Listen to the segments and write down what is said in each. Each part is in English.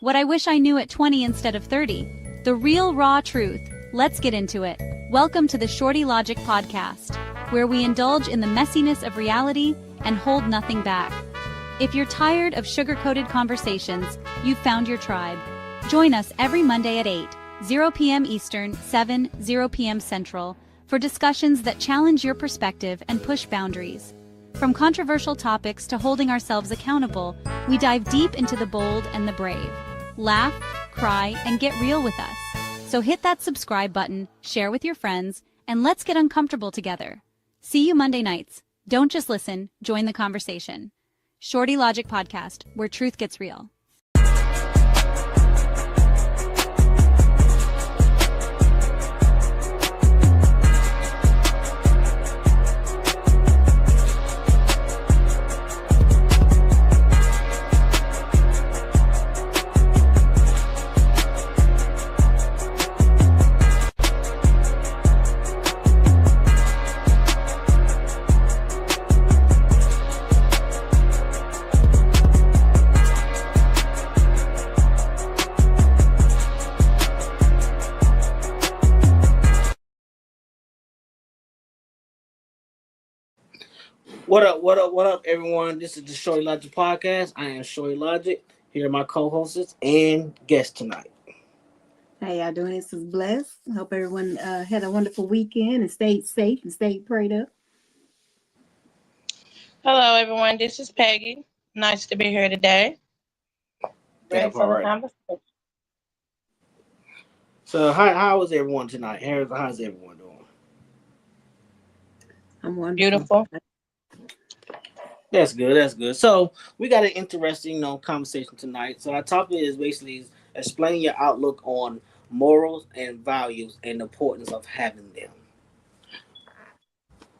What I wish I knew at 20 instead of 30. The real raw truth. Let's get into it. Welcome to the Shorty Logic Podcast, where we indulge in the messiness of reality and hold nothing back. If you're tired of sugar-coated conversations, you've found your tribe. Join us every Monday at 8:00 p.m. Eastern, 7:00 p.m. Central, for discussions that challenge your perspective and push boundaries. From controversial topics to holding ourselves accountable, we dive deep into the bold and the brave. Laugh, cry, and get real with us. So hit that subscribe button, share with your friends, and let's get uncomfortable together. See you Monday nights. Don't just listen, join the conversation. Shorty Logic Podcast, where truth gets real. What up, everyone? This is the Shorty Logic Podcast. I am Shorty Logic. Here are my co-hosts and guests tonight. How y'all doing? This is Bless. Hope everyone had a wonderful weekend and stayed safe and stayed prayed up. Hello, everyone. This is Peggy. Nice to be here today. Ready for the conversation. So, how is everyone tonight? How's everyone doing? I'm wonderful. Beautiful. That's good. So, we got an interesting, conversation tonight. So, our topic is basically explain your outlook on morals and values and the importance of having them.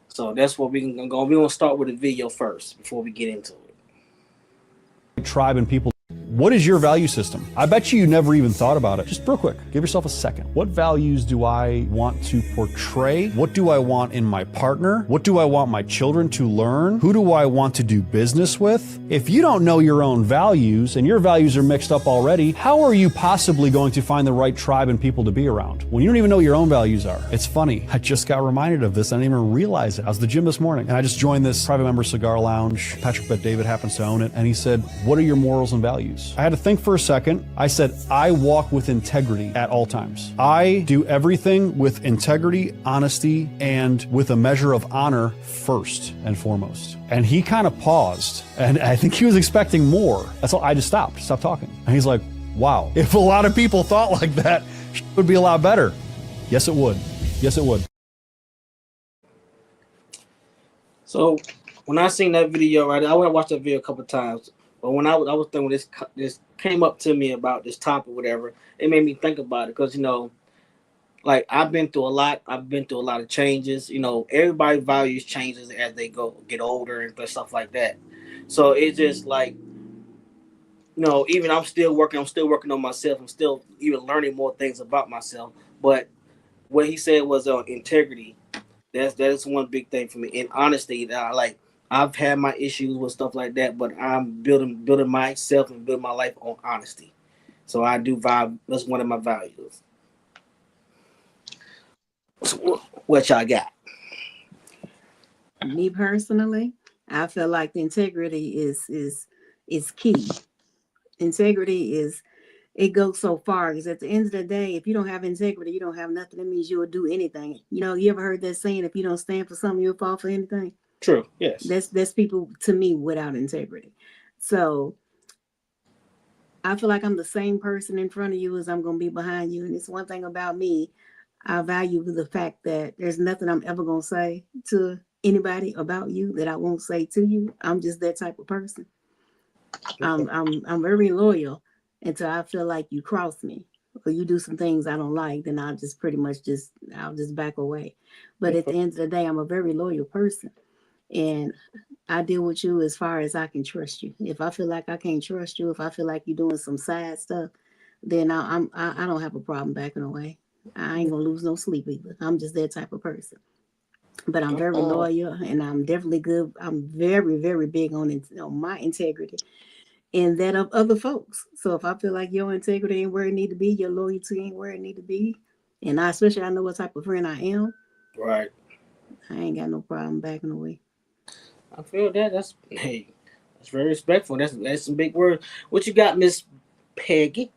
So, that's what we're going to go. We're going to start with a video first before we get into it. Tribe and people. What is your value system? I bet you never even thought about it. Just real quick, give yourself a second. What values do I want to portray? What do I want in my partner? What do I want my children to learn? Who do I want to do business with? If you don't know your own values and your values are mixed up already, how are you possibly going to find the right tribe and people to be around when you don't even know what your own values are? It's funny. I just got reminded of this. I didn't even realize it. I was at the gym this morning and I just joined this private member cigar lounge. Patrick Bet David happens to own it. And he said, what are your morals and values? I had to think for a second. I said, I walk with integrity at all times. I do everything with integrity, honesty, and with a measure of honor first and foremost. And he kind of paused, and I think he was expecting more. That's all. I just stopped talking. And he's like, wow, if a lot of people thought like that, it would be a lot better. Yes, it would. Yes, it would. So, when I seen that video, right, I went and watched that video a couple of times. But when I was thinking this came up to me about this topic, whatever, it made me think about it because like I've been through a lot. I've been through a lot of changes. Everybody values changes as they get older and stuff like that. So it's just like, even I'm still working on myself. I'm still even learning more things about myself. But what he said was integrity. That is one big thing for me. And honesty, that I like. I've had my issues with stuff like that, but I'm building myself and building my life on honesty. So I do vibe. That's one of my values. So what y'all got? Me personally, I feel like the integrity is key. Integrity it goes so far because at the end of the day, if you don't have integrity, you don't have nothing. That means you will do anything. You ever heard that saying, if you don't stand for something, you'll fall for anything? True. Yes. That's people to me without integrity. So I feel like I'm the same person in front of you as I'm going to be behind you. And it's one thing about me. I value the fact that there's nothing I'm ever going to say to anybody about you that I won't say to you. I'm just that type of person. I'm very loyal until I feel like you cross me or you do some things I don't like, then I'll just pretty much I'll just back away. But at the end of the day, I'm a very loyal person. And I deal with you as far as I can trust you. If I feel like I can't trust you, if I feel like you're doing some sad stuff, then I don't have a problem backing away. I ain't gonna lose no sleep either. I'm just that type of person. But I'm very loyal, and I'm definitely good. I'm very, very big on my integrity. and that of other folks. So if I feel like your integrity ain't where it need to be, your loyalty ain't where it need to be, and I know what type of friend I am, Right. I ain't got no problem backing away. I feel that. That's hey, that's very respectful. That's some big words. What you got, Miss Peggy?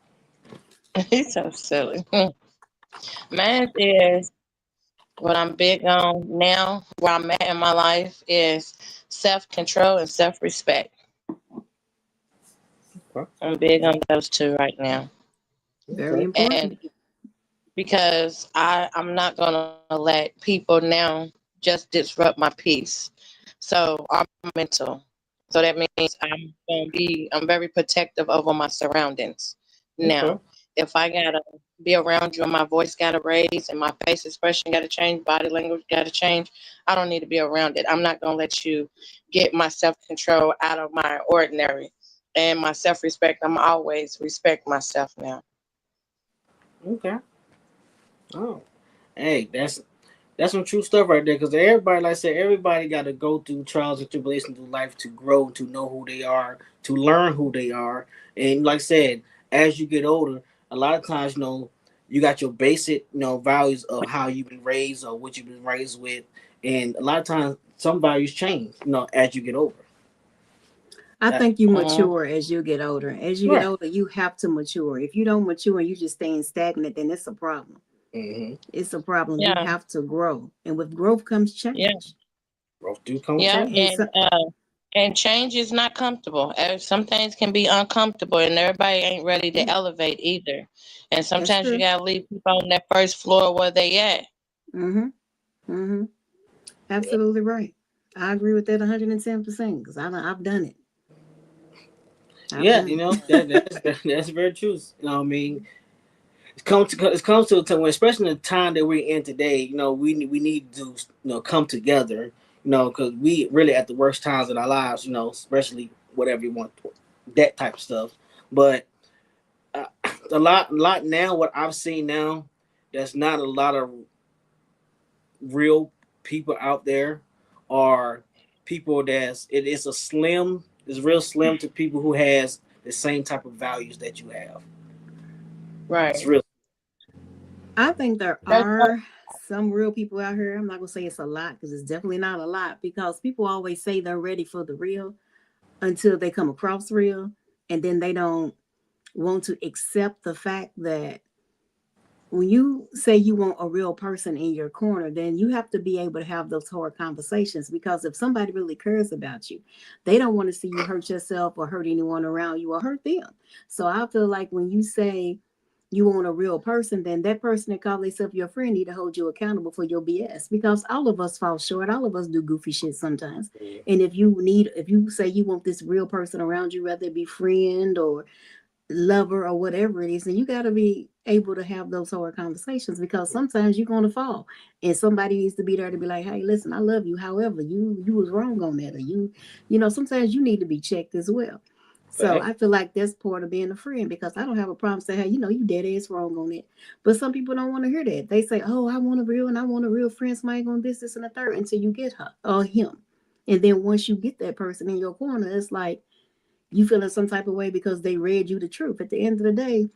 He's so silly. Mine is what I'm big on now, where I'm at in my life, is self-control and self-respect. Okay. I'm big on those two right now. Very Okay. important. And because I'm not gonna let people now just disrupt my peace. So I'm mental. So that means I'm very protective over my surroundings. Now, Okay. if I gotta be around you and my voice gotta raise and my face expression gotta change, body language gotta change, I don't need to be around it. I'm not gonna let you get my self-control out of my ordinary. And my self-respect, I'm always respect myself now. Okay. Oh, hey, that's some true stuff right there. Because everybody, like I said, everybody got to go through trials and tribulations through life to grow, to know who they are, to learn who they are. And like I said, as you get older, a lot of times, you got your basic, values of how you've been raised or what you've been raised with, and a lot of times some values change, as you get older. I That, think you mature as you get older. As you get right. older, you have to mature. If you don't mature and you just staying stagnant, then it's a problem. Mm-hmm. It's a problem. You Yeah, have to grow, and with growth comes yeah, change. Growth do come with yeah, change. And so, and change is not comfortable. Some things can be uncomfortable, and everybody ain't ready to elevate either. And that's sometimes you true. gotta leave people on that first floor where they at. Mm-hmm. Mm-hmm. Absolutely right. I agree with that 110% because I've done it. I've Yeah, done that's very true. I mean, it comes to a time when, especially in the time that we're in today, we need to come together, because we really at the worst times in our lives, especially whatever you want, that type of stuff. But uh, a lot now, what I've seen now, there's not a lot of real people out there, or people it's real slim to people who has the same type of values that you have. It's Right. real. I think there That's are some real people out here. I'm not gonna say it's a lot because it's definitely not a lot because people always say they're ready for the real until they come across real, and then they don't want to accept the fact that when you say you want a real person in your corner, then you have to be able to have those hard conversations because if somebody really cares about you, they don't want to see you hurt yourself or hurt anyone around you or hurt them. So I feel like when you say you want a real person, then that person that call themselves your friend need to hold you accountable for your BS because all of us fall short. All of us do goofy shit sometimes. And if you say you want this real person around you, whether it be friend or lover or whatever it is, and you got to be able to have those hard conversations because sometimes you're going to fall and somebody needs to be there to be like, hey, listen, I love you, however you was wrong on that, or sometimes you need to be checked as well. So Fact. I feel like that's part of being a friend because I don't have a problem saying, hey, you dead ass wrong on it. But some people don't want to hear that. They say, oh, I want a real friend, somebody going this and the third until you get her or him. And then once you get that person in your corner, it's like you feel in some type of way because they read you the truth. At the end of the day,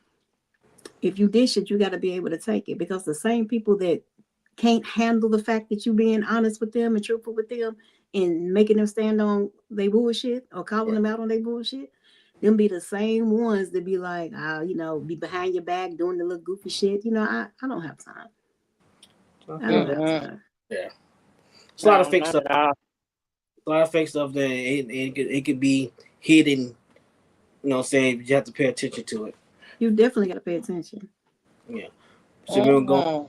if you dish it, you got to be able to take it because the same people that can't handle the fact that you being honest with them and truthful with them and making them stand on their bullshit or calling them out on their bullshit, them be the same ones that be like, be behind your back doing the little goofy shit. I don't have time. I don't have mm-hmm. time. Yeah, it's a lot of No, fake not stuff. at all. A lot of fake stuff there. It could be hidden. Saying, but you have to pay attention to it. You definitely got to pay attention. Yeah. So Mm-hmm.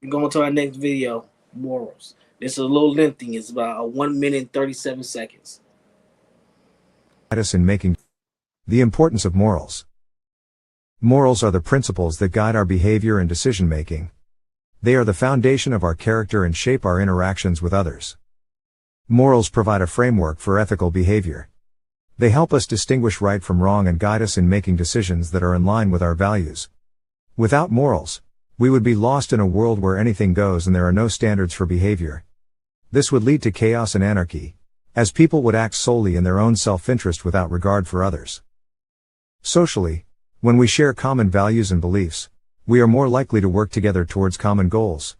we're going to our next video, morals. This is a little lengthy. It's about 1 minute and 37 seconds. Us in making the importance of morals. Morals are the principles that guide our behavior and decision making. They are the foundation of our character and shape our interactions with others. Morals provide a framework for ethical behavior. They help us distinguish right from wrong and guide us in making decisions that are in line with our values. Without morals, we would be lost in a world where anything goes and there are no standards for behavior. This would lead to chaos and anarchy, as people would act solely in their own self-interest without regard for others. Socially, when we share common values and beliefs, we are more likely to work together towards common goals.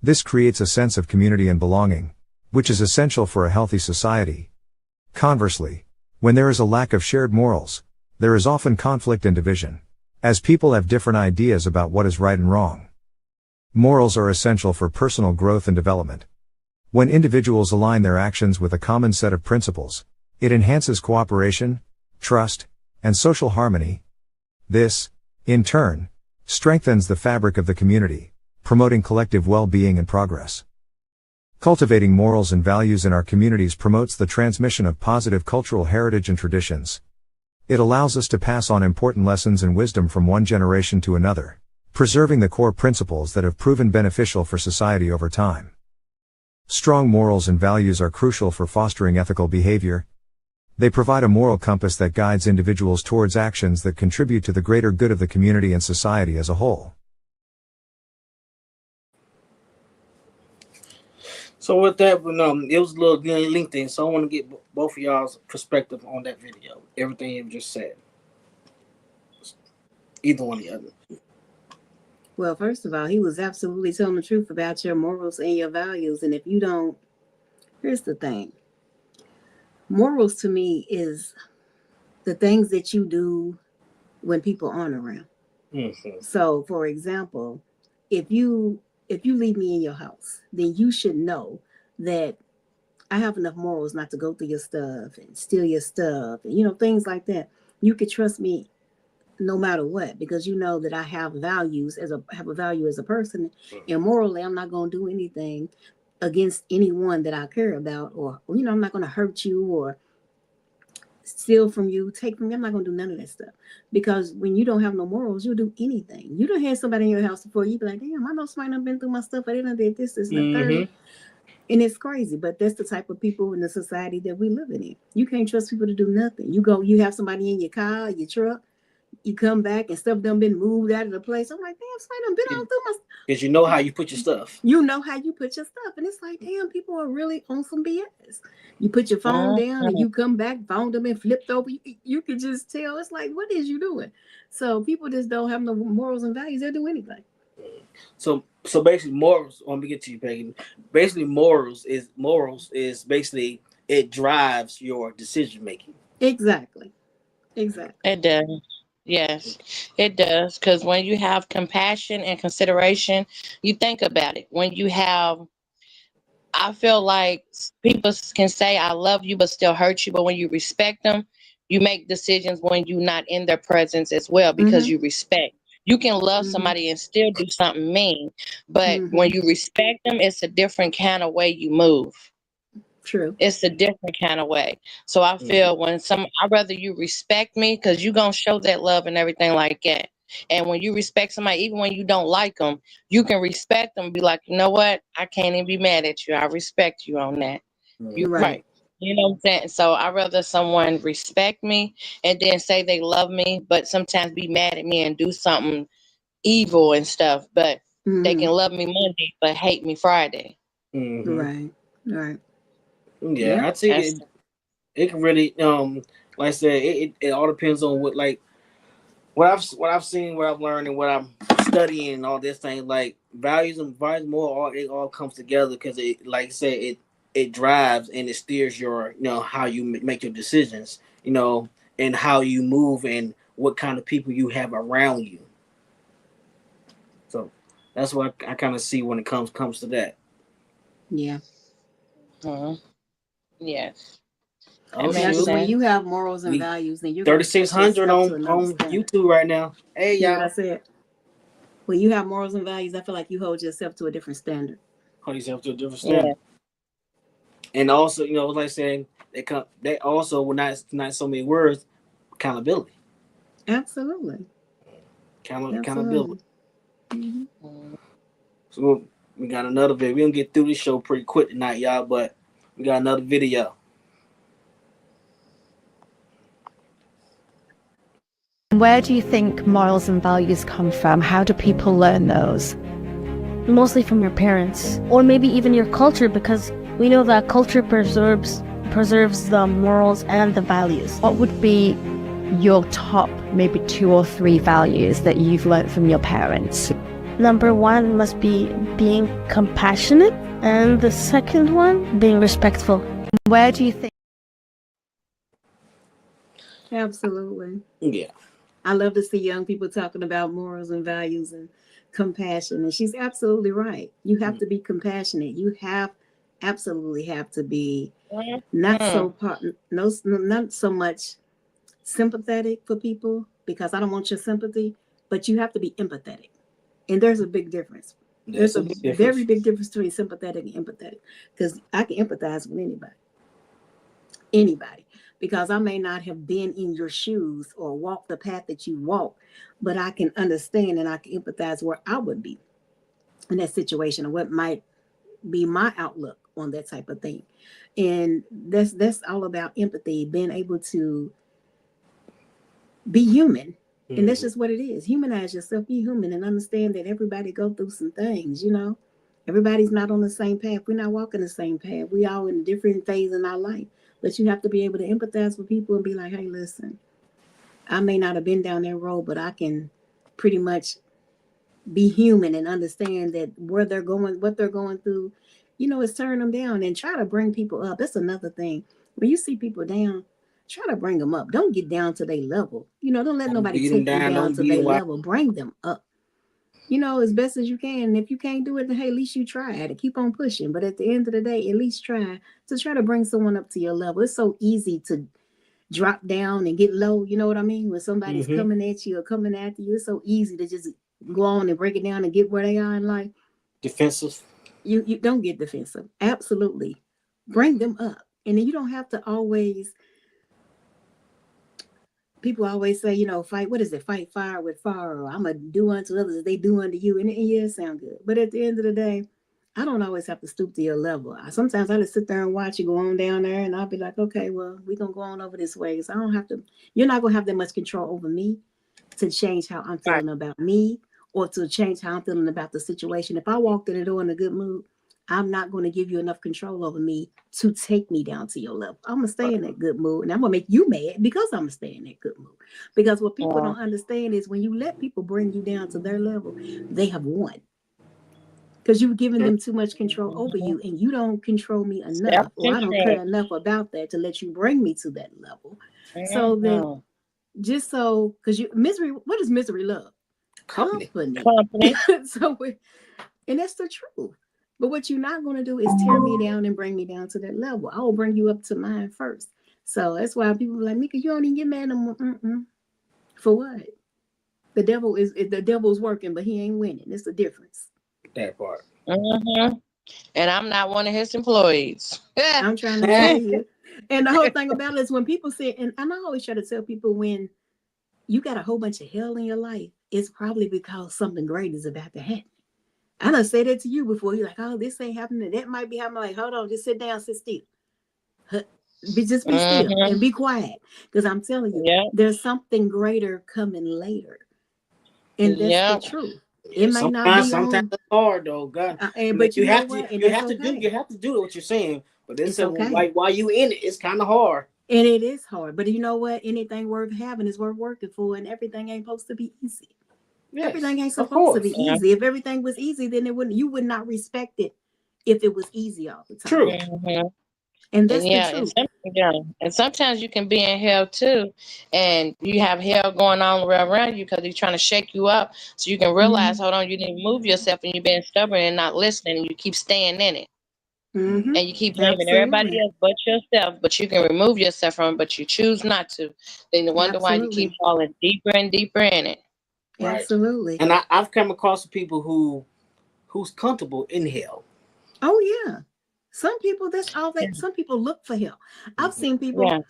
This creates a sense of community and belonging, which is essential for a healthy society. Conversely, when there is a lack of shared morals, there is often conflict and division, as people have different ideas about what is right and wrong. Morals are essential for personal growth and development. When individuals align their actions with a common set of principles, it enhances cooperation, trust, and social harmony. This, in turn, strengthens the fabric of the community, promoting collective well-being and progress. Cultivating morals and values in our communities promotes the transmission of positive cultural heritage and traditions. It allows us to pass on important lessons and wisdom from one generation to another, preserving the core principles that have proven beneficial for society over time. Strong morals and values are crucial for fostering ethical behavior. They provide a moral compass that guides individuals towards actions that contribute to the greater good of the community and society as a whole. So with that, it was a little lengthy, so I want to get both of y'all's perspective on that video. Everything you just said. Either one or the other. Well, first of all, he was absolutely telling the truth about your morals and your values. And if you don't, here's the thing. Morals to me is the things that you do when people aren't around. Mm-hmm. So, for example, if you leave me in your house, then you should know that I have enough morals not to go through your stuff and steal your stuff and, things like that. You could trust me no matter what, because you know that I have values have a value as a person, and morally I'm not going to do anything against anyone that I care about, or I'm not going to hurt you or steal from you, take from you. I'm not going to do none of that stuff, because when you don't have no morals, you'll do anything. You don't have somebody in your house before, you be like, damn, I know somebody done been through my stuff, I didn't did this and the third. And it's crazy, but that's the type of people in the society that we live in. You can't trust people to do nothing. You have somebody in your car, your truck, you come back and stuff done been moved out of the place. I'm like, damn, somebody done been all through my stuff. Because you know how you put your stuff. You know how you put your stuff. And it's like, damn, people are really on some BS. You put your phone down and you come back, phone them and flipped over. You can just tell. It's like, what is you doing? So people just don't have no morals and values. They'll do anything. So basically morals, let me get to you, Peggy. Basically morals is basically it drives your decision making. Exactly. It does. Yes, it does. Because when you have compassion and consideration, you think about it. I feel like people can say, I love you, but still hurt you. But when you respect them, you make decisions when you're not in their presence as well, because you respect. You can love somebody and still do something mean. But when you respect them, it's a different kind of way you move. True. It's a different kind of way. So I feel I'd rather you respect me, because you're going to show that love and everything like that. And when you respect somebody, even when you don't like them, you can respect them and be like, you know what? I can't even be mad at you. I respect you on that. You're right. You know what I'm saying? So I'd rather someone respect me and then say they love me, but sometimes be mad at me and do something evil and stuff. But they can love me Monday, but hate me Friday. Right. Yeah, I think it can really like I said, it all depends on what I've seen, what I've learned, and what I'm studying, and all this thing. Like values and more, it all comes together, because it, like I said, it drives and it steers your how you make your decisions, and how you move and what kind of people you have around you. So that's what I kind of see when it comes to that. Yeah. Yes. When you have morals and values, then you're 3,600 on YouTube right now. Hey, y'all. What I said. When you have morals and values, I feel like you hold yourself to a different standard. Hold yourself to a different standard. Yeah. And also, like I said, they also, with not so many words, accountability. Absolutely. Accountability. So we got another video. We're gonna get through this show pretty quick tonight, y'all, but we got another video. Where do you think morals and values come from? How do people learn those? Mostly from your parents, or maybe even your culture, because we know that culture preserves the morals and the values. What would be your top maybe 2 or 3 values that you've learned from your parents? Number one must be being compassionate, and the second one, being respectful. Where do you think? Absolutely. Yeah. I love to see young people talking about morals and values and compassion. And she's absolutely right. You have to be compassionate. You absolutely have to be not so much sympathetic for people, because I don't want your sympathy, but you have to be empathetic. And there's a big difference. There's a very big difference between sympathetic and empathetic, because I can empathize with anybody, because I may not have been in your shoes or walked the path that you walk, but I can understand and I can empathize where I would be in that situation, or what might be my outlook on that type of thing. And that's all about empathy, being able to be human. And that's just what it is. Humanize yourself, be human, and understand that everybody go through some things, Everybody's not on the same path. We're not walking the same path. We all in a different phase in our life. But you have to be able to empathize with people and be like, hey, listen, I may not have been down that road, but I can pretty much be human and understand that where they're going, what they're going through, is turn them down and try to bring people up. That's another thing. When you see people down, try to bring them up. Don't get down to their level. Don't let nobody take you down to their level. Bring them up, as best as you can. And if you can't do it, then hey, at least you try it and keep on pushing. But at the end of the day, at least try to bring someone up to your level. It's so easy to drop down and get low. You know what I mean? When somebody's coming at you or coming after you, it's so easy to just go on and break it down and get where they are in life. Defensive. You don't get defensive. Absolutely. Bring them up. And then you don't have to always, people always say, fight, what is it? Fight fire with fire, or I'm going to do unto others as they do unto you. And yeah, it sounds good. But at the end of the day, I don't always have to stoop to your level. Sometimes I just sit there and watch you go on down there, and I'll be like, okay, well, we're going to go on over this way. So you're not going to have that much control over me to change how I'm feeling about me, or to change how I'm feeling about the situation. If I walked in the door in a good mood, I'm not going to give you enough control over me to take me down to your level. I'm going to stay in that good mood, and I'm going to make you mad because I'm going to stay in that good mood. Because what people don't understand is when you let people bring you down to their level, they have won. Because you've given them too much control over you, and you don't control me enough, or I don't care enough about that to let you bring me to that level. So then, because misery, what does misery love? Company. So, and that's the truth. But what you're not going to do is tear me down and bring me down to that level. I will bring you up to mine first. So that's why people are like, Mika, you don't even get mad no more. For what? The devil's working, but he ain't winning. It's the difference. That part. And I'm not one of his employees. I'm trying to tell you. And the whole thing about it is when people say, and I always try to tell people, when you got a whole bunch of hell in your life, it's probably because something great is about to happen. I done said that to you before. You're like, oh, this ain't happening. That might be happening. Like, hold on, just sit down, sit still. Just be still and be quiet. Because I'm telling you, there's something greater coming later. And that's the truth. It may not be sometimes it's hard though, God. But you have to do what you're saying. But it's like while you in it, it's kind of hard. And it is hard. But you know what? Anything worth having is worth working for, and everything ain't supposed to be easy. Yes, everything ain't supposed to be easy. If everything was easy, then you would not respect it if it was easy all the time. True. And that's the truth. And sometimes you can be in hell too, and you have hell going on around you because he's trying to shake you up, so you can realize, hold on, you didn't move yourself, and you're being stubborn and not listening, and you keep staying in it. And you keep blaming everybody else but yourself, but you can remove yourself from it, but you choose not to. Then you wonder why you keep falling deeper and deeper in it. Right. Absolutely. And I've come across people who's comfortable in hell. Oh yeah. Some people, that's all that. Some people look for hell. I've seen people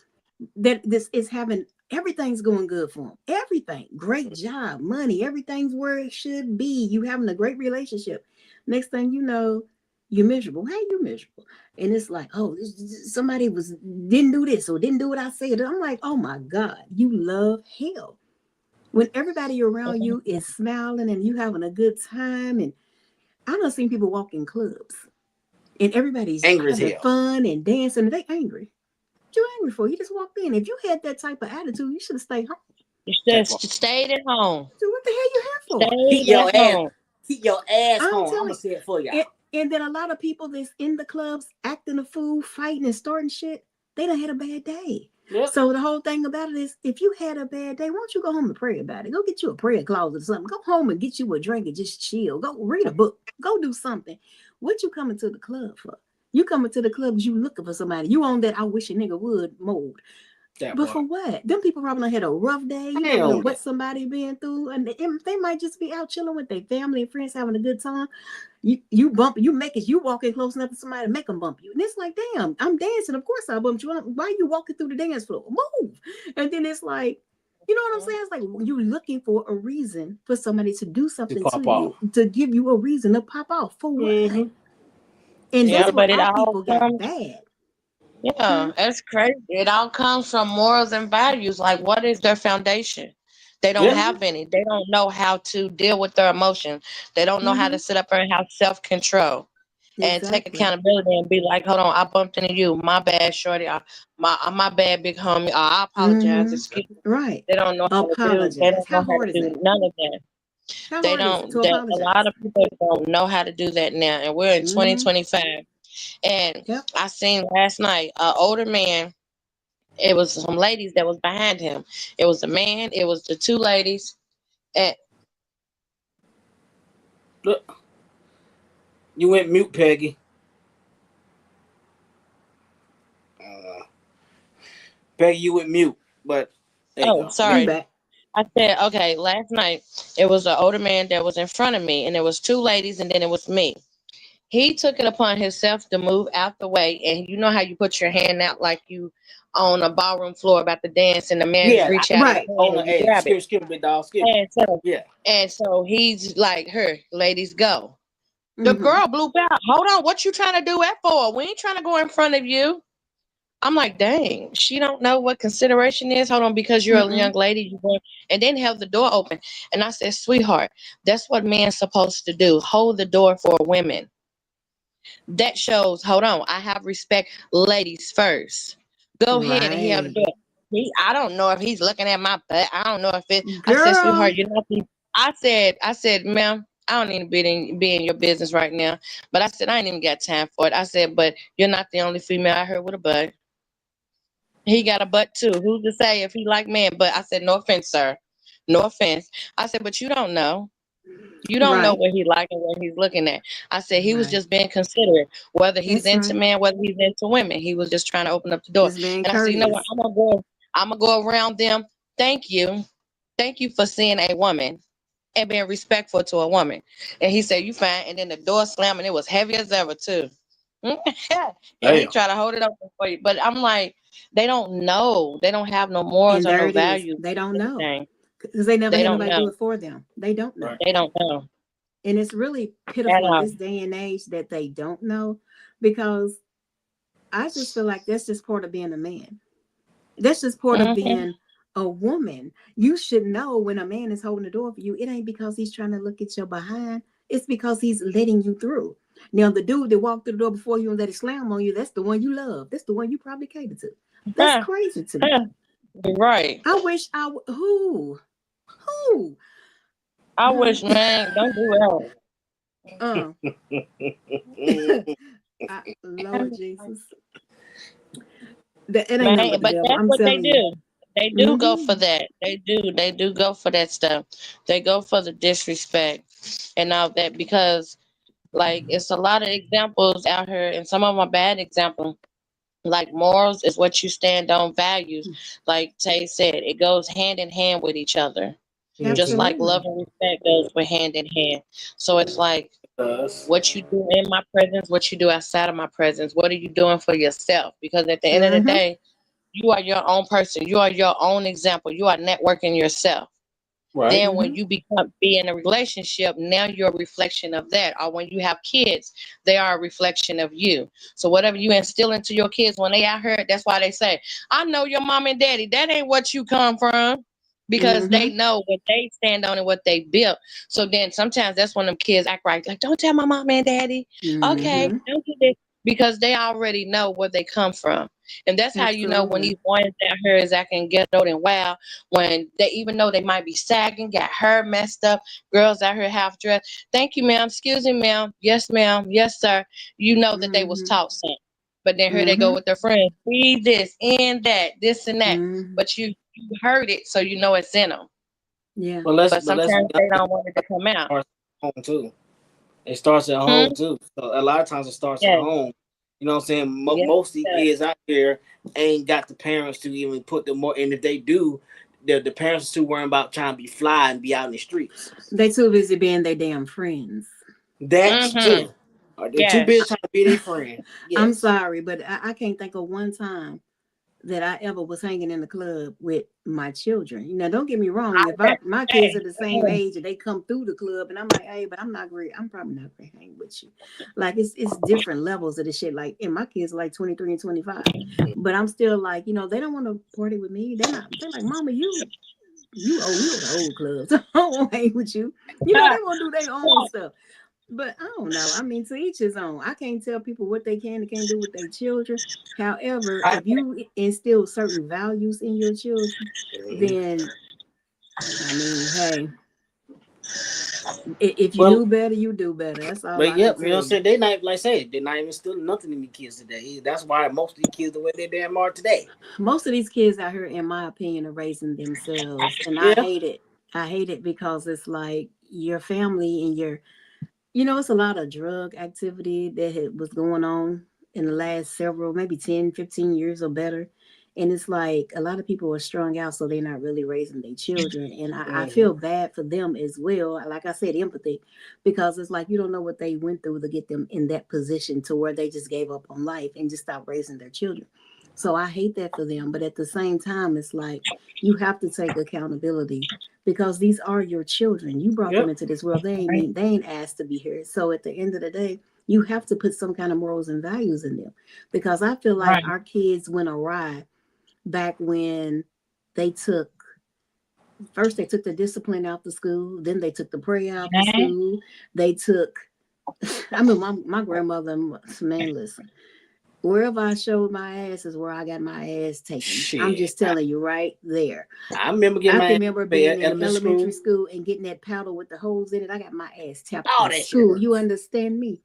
that this is having, everything's going good for them. Everything, great job, money, everything's where it should be. You having a great relationship. Next thing you know, you're miserable. Hey, you're miserable. And it's like, oh, somebody didn't do this or didn't do what I said. I'm like, oh my God, you love hell. When everybody around you is smiling and you having a good time, and I done seen people walk in clubs and everybody's angry having fun and dancing, and they angry. you angry for? You just walked in. If you had that type of attitude, you should have stayed home. You should have stayed at home. So what the hell you here for? Keep Stayed your at ass. home. Keep your ass I'm home. I'm telling gonna say it for y'all. And then a lot of people that's in the clubs acting a fool, fighting and starting shit, they done had a bad day. Yep. So the whole thing about it is, if you had a bad day, why don't you go home and pray about it? Go get you a prayer closet or something. Go home and get you a drink and just chill. Go read a book. Go do something. What you coming to the club for? You coming to the club because you looking for somebody. You on that I wish a nigga would mode. But for what? Them people probably had a rough day. You don't know what somebody been through, and they might just be out chilling with their family and friends, having a good time. You bump, you walking close enough to somebody to make them bump you, and it's like, damn, I'm dancing. Of course I bumped you. Why are you walking through the dance floor? Move. And then it's like, you know what I'm saying? It's like you looking for a reason for somebody to do something to you, to give you a reason to pop off for what? Mm-hmm. And Yeah, that's but where it our all people got comes. bad. Yeah, that's crazy. It all comes from morals and values. Like, what is their foundation? They don't have any. They don't know how to deal with their emotions. They don't know how to sit up there and have self-control and take accountability and be like, hold on, I bumped into you. My bad, shorty. My bad, big homie. I apologize. Excuse me. Right. They don't know how to do. They don't know how to do none of that. They don't. A lot of people don't know how to do that now, and we're in 2025. And I seen last night an older man. It was some ladies that was behind him. It was the man. It was the two ladies. And look, you went mute, Peggy. Peggy, you went mute. But there you go. Sorry. I said, okay. Last night it was an older man that was in front of me, and there was two ladies, and then it was me. He took it upon himself to move out the way, and you know how you put your hand out like you on a ballroom floor about to dance, and the man reach out and you grab it. Skip it, dog. Skip. And so he's like, "Her, ladies, go." The girl blew out. Hold on, what you trying to do that for? We ain't trying to go in front of you. I'm like, dang, she don't know what consideration is. Hold on, because you're a young lady, you going, and then have the door open. And I said, sweetheart, that's what men's supposed to do. Hold the door for women. That shows, hold on, I have respect. Ladies first. Go ahead and he have the door. I don't know if he's looking at my butt. I don't know if it. I said, sweetheart, you're not. I said, ma'am, I don't need to be in your business right now. But I said, I ain't even got time for it. I said, but you're not the only female I heard with a butt. He got a butt too. Who's to say if he like men? But I said, no offense, sir. No offense. I said, but you don't know. You don't know what he like and what he's looking at. I said he was just being considerate, whether he's into men, whether he's into women. He was just trying to open up the door. And I said, you know what? I'm gonna go around them. Thank you for seeing a woman and being respectful to a woman. And he said, you fine. And then the door slammed, and it was heavy as ever too. And he tried to hold it open for you, but I'm like, they don't know. They don't have no morals or no values. They don't know. Because they never had nobody do it for them. They don't know. They don't know. And it's really pitiful in this day and age that they don't know, because I just feel like that's just part of being a man. That's just part of being a woman. You should know when a man is holding the door for you, it ain't because he's trying to look at your behind. It's because he's letting you through. Now, the dude that walked through the door before you and let it slam on you, that's the one you love. That's the one you probably cater to. That's crazy to me. Right. I wish who? I wish, man, don't do that. Lord Jesus. But that's what they do. They do go for that. They do go for that stuff. They go for the disrespect and all that, because like it's a lot of examples out here, and some of them are bad examples. Like morals is what you stand on, values. Like Tay said, it goes hand in hand with each other. Absolutely. Just like love and respect goes with hand in hand. So it's like what you do in my presence, what you do outside of my presence. What are you doing for yourself? Because at the end of the day, you are your own person. You are your own example. You are networking yourself. Right. Then when you be in a relationship, now you're a reflection of that. Or when you have kids, they are a reflection of you. So whatever you instill into your kids when they out here, that's why they say, I know your mom and daddy. That ain't what you come from. Because they know what they stand on and what they built. So then sometimes that's when them kids act right. Like, don't tell my mom and daddy. Okay, don't do this. because they already know where they come from. And that's how you know when Absolutely. these boys out here is acting ghetto and wild, when they, even though they might be sagging, got hair messed up, girls out here half dressed. Thank you, ma'am. Excuse me, ma'am. Yes, ma'am. Yes, sir. You know that they was Mm-hmm. taught something. But then here they go Mm-hmm. with their friends. Read this and that, this and that. Mm-hmm. But you heard it, so you know it's in them. Yeah. But let's But be sometimes they don't want it to come out. honest, it starts at home too. It starts at Hmm? home too. So a lot of times it starts at Yes. home. You know what I'm saying? Yes. Most of these kids out here ain't got the parents to even put them more. And if they do, the parents are too worried about trying to be fly and be out in the streets. They too busy being their damn friends. That's Mm-hmm. too. They're too Yes. busy trying to be their friend. I'm Yes. sorry, but I can't think of one time that I ever was hanging in the club with my children. You know, don't get me wrong. If my kids are the same age and they come through the club and I'm like, hey, but I'm probably not gonna hang with you. Like it's different levels of the shit. Like, and my kids are like 23 and 25. But I'm still like, you know, they don't want to party with me. They're like, Mama, you the old club. So I won't hang with you. You know, they want to do their own stuff. But I don't know. I mean, to each his own. I can't tell people what they can and can't do with their children. However, if you instill certain values in your children, then I mean, hey, if you knew better, you do better. That's all But I yep, can you know what I'm tell saying? They not, like I said, they're not even still nothing in the kids today. That's why most of these kids the way they damn are today. Most of these kids out here, in my opinion, are raising themselves. And I Yeah. hate it. I hate it because it's like your family and your, you know, it's a lot of drug activity that was going on in the last several, maybe 10, 15 years or better. And it's like a lot of people are strung out, so they're not really raising their children. And I feel bad for them as well. Like I said, empathy, because it's like you don't know what they went through to get them in that position to where they just gave up on life and just stopped raising their children. So I hate that for them. But at the same time, it's like you have to take accountability because these are your children. You brought them Yep. into this world. They ain't asked to be here. So at the end of the day, you have to put some kind of morals and values in them. Because I feel like our kids went awry back when they took the discipline out the school, then they took the prayer out the school. They took I mean my grandmother, man, listen. Wherever I showed my ass is where I got my ass taken. Shit. I'm just telling you right there. I remember I getting can my remember being in elementary elementary school and getting that powder with the holes in it. I got my ass tapped Oh, in that shit school. hurts. You understand me?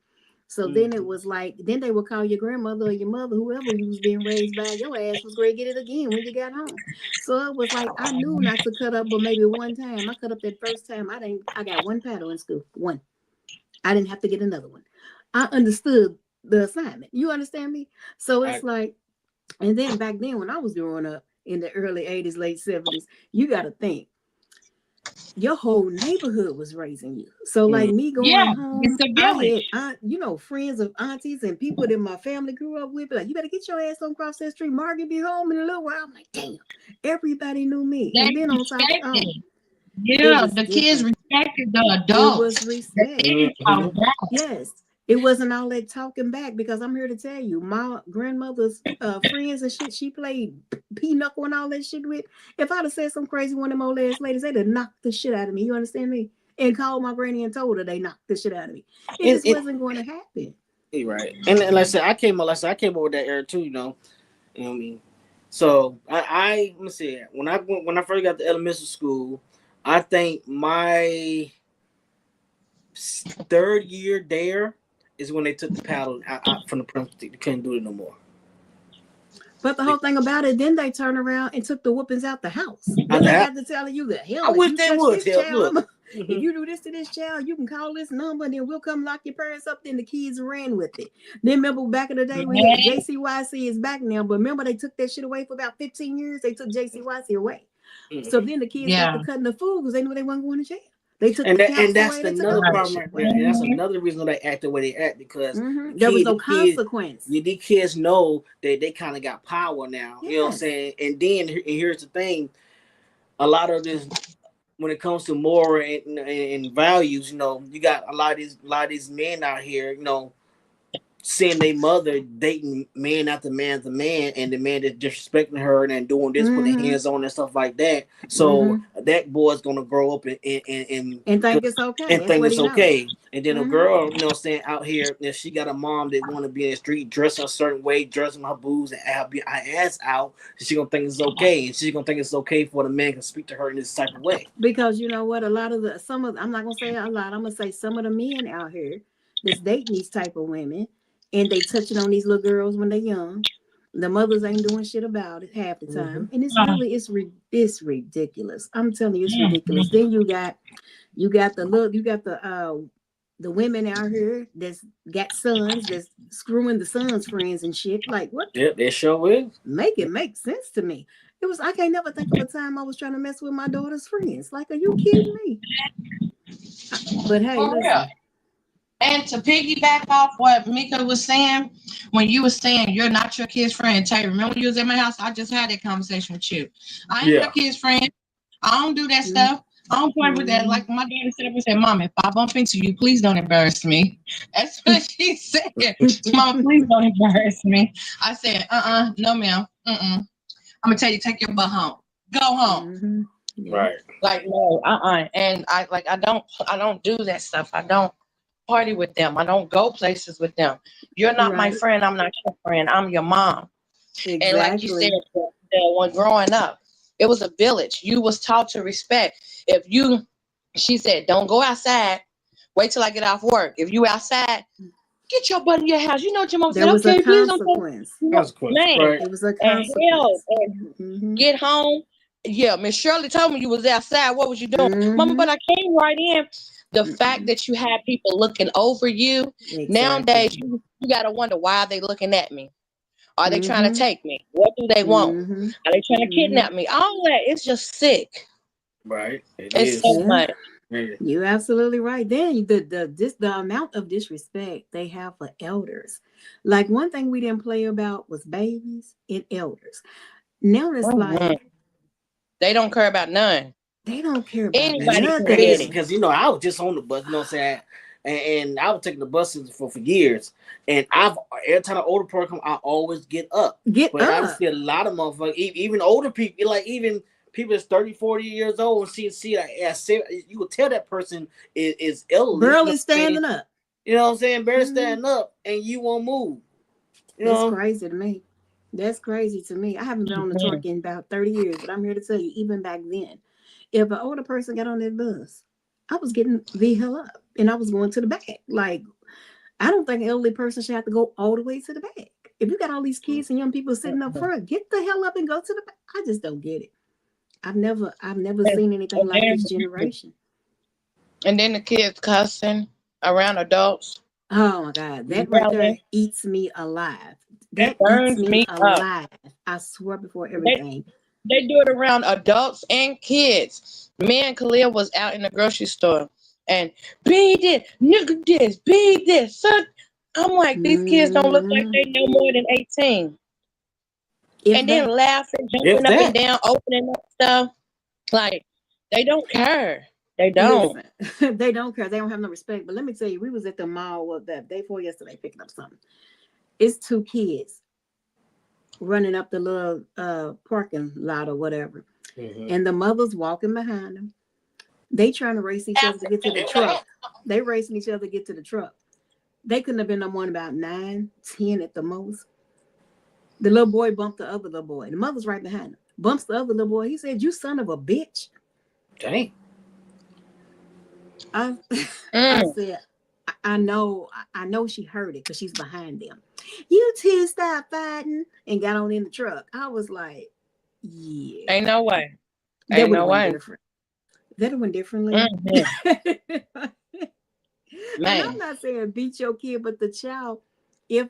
So then it was like, then they would call your grandmother or your mother, whoever you was being raised by. Your ass was going to get it again when you got home. So it was like I knew not to cut up, but maybe one time I cut up that first time. I got one paddle in school. One. I didn't have to get another one. I understood the assignment. You understand me? So it's like, and then back then when I was growing up in the early 80s, late 70s, you got to think your whole neighborhood was raising you. So like me going home, I had friends of aunties and people that my family grew up with. Like, you better get your ass on across that street. Margaret be home in a little while. I'm like, damn, everybody knew me. And then on top of the kids respected the adults. It was respect. Yes. It wasn't all that talking back because I'm here to tell you, my grandmother's friends and shit, she played pinochle and all that shit with. If I'd have said some crazy one of them old ass ladies, they'd have knocked the shit out of me. You understand me? And called my granny and told her they knocked the shit out of me. It just wasn't going to happen. Right. And like I said, I came up with that era too, you know what I mean? So I let me see, when I first got to elementary school, I think my third year there is when they took the paddle out from the premises. They couldn't do it no more. But the whole thing about it, then they turned around and took the whoopings out the house. Then they got to tell you the hell. I wish they would tell. Look. If you do this to this child, you can call this number and then we'll come lock your parents up. Then the kids ran with it. Then remember back in the day when JCYC is back now, but remember they took that shit away for about 15 years. They took JCYC away. So then the kids got to cutting the food because they knew they weren't going to jail. They took and that's another problem right there. And that's another reason they act the way they act because there was no consequence. These kids know that they kind of got power now. Yes. You know what I'm saying? And then here's the thing: a lot of this, when it comes to moral and values, you know, you got a lot of these men out here, you know, seeing their mother dating man after man after man, and the man is disrespecting her and then doing this, putting hands on and stuff like that. So that boy's gonna grow up and think it's okay. And That's think what it's he knows. okay. And then a girl, you know, saying out here, if she got a mom that want to be in the street, dressing a certain way, dressing her boobs and her ass out, she gonna think it's okay, and she's gonna think it's okay for the man to speak to her in this type of way. Because you know what, I'm not gonna say a lot. I'm gonna say some of the men out here that's dating these type of women, and they touching on these little girls when they're young. The mothers ain't doing shit about it half the time, and it's ridiculous. I'm telling you, it's ridiculous. Then you got the women out here that's got sons that's screwing the sons' friends and shit. Like what? Yeah, they sure is. Make it make sense to me. I can't never think of a time I was trying to mess with my daughter's friends. Like, are you kidding me? But hey, listen. And to piggyback off what Mika was saying, when you were saying you're not your kid's friend, Tay, remember when you was at my house? I just had that conversation with you. I ain't your kid's friend. I don't do that stuff. I don't play with that. Like my daddy said up and said, Mom, if I bump into you, please don't embarrass me. That's what she said. Mom, please don't embarrass me. I said, no, ma'am. I'm gonna tell you, take your butt home. Go home. Right. Like, no, And I don't do that stuff. I don't party with them. I don't go places with them. You're not my friend. I'm not your friend. I'm your mom. Exactly. And like you said, when growing up, it was a village. You was taught to respect. She said, don't go outside. Wait till I get off work. If you outside, get your butt in your house. You know what your mom said? Okay, please don't go. Right. It was a consequence. And get home. Yeah, Miss Shirley told me you was outside. What was you doing? Mama, but I came right in. The fact that you have people looking over you, nowadays, you got to wonder, why are they looking at me? Are they trying to take me? What do they want? Are they trying to kidnap me? All that, it's just sick. Right. It's so much. You're absolutely right. Then the amount of disrespect they have for elders. Like one thing we didn't play about was babies and elders. Now it's like they don't care about none. They don't care about anybody. Because I was just on the bus, you know what I'm saying? And I was taking the buses for years. And every time an older person comes, I always get up. But I see a lot of motherfuckers, even older people, like even people that's 30, 40 years old, and see you will tell that person is elderly. Barely standing up. You know what I'm saying? Barely standing up, and you won't move. That's crazy to me. That's crazy to me. I haven't been on the truck in about 30 years, but I'm here to tell you, even back then, if an older person got on that bus, I was getting the hell up and I was going to the back. Like, I don't think an elderly person should have to go all the way to the back. If you got all these kids and young people sitting up front, get the hell up and go to the back. I just don't get it. I've never seen anything like this generation. And then the kids cussing around adults. Oh my God, that right there eats me alive. That burns me alive. I swear before everything. They do it around adults and kids. Me and Khalil was out in the grocery store and be this, nigga this, be this, son. I'm like, these kids don't look like they know more than 18. And then laughing, jumping up and down, opening up stuff. Like, they don't care. They don't. Listen, they don't care. They don't have no respect. But let me tell you, we was at the mall the day before yesterday picking up something. It's two kids running up the little parking lot or whatever. And the mother's walking behind them. They trying to race each other to get to the truck. They racing each other to get to the truck. They couldn't have been no more than about 9, 10 at the most. The little boy bumped the other little boy. The mother's right behind him. Bumps the other little boy. He said, "You son of a bitch." Dang. I said, I know she heard it because she's behind them. "You two stop fighting," and got on in the truck. I was like, yeah. Ain't no way. Ain't no way. That went differently. And I'm not saying beat your kid, but the child, if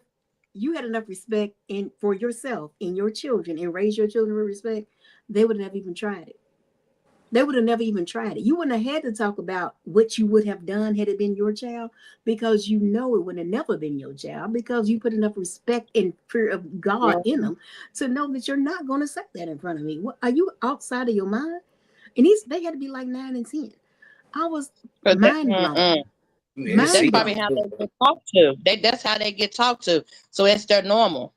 you had enough respect for yourself and your children and raise your children with respect, they would have never even tried it. They would have never even tried it. You wouldn't have had to talk about what you would have done had it been your child, because you know it would have never been your child, because you put enough respect and fear of God in them to know that you're not going to say that in front of me. What, are you outside of your mind? And they had to be like 9 and 10. I was mind blown. Yeah, That's see, probably how they get talked to. That's how they get talked to. So it's their normal.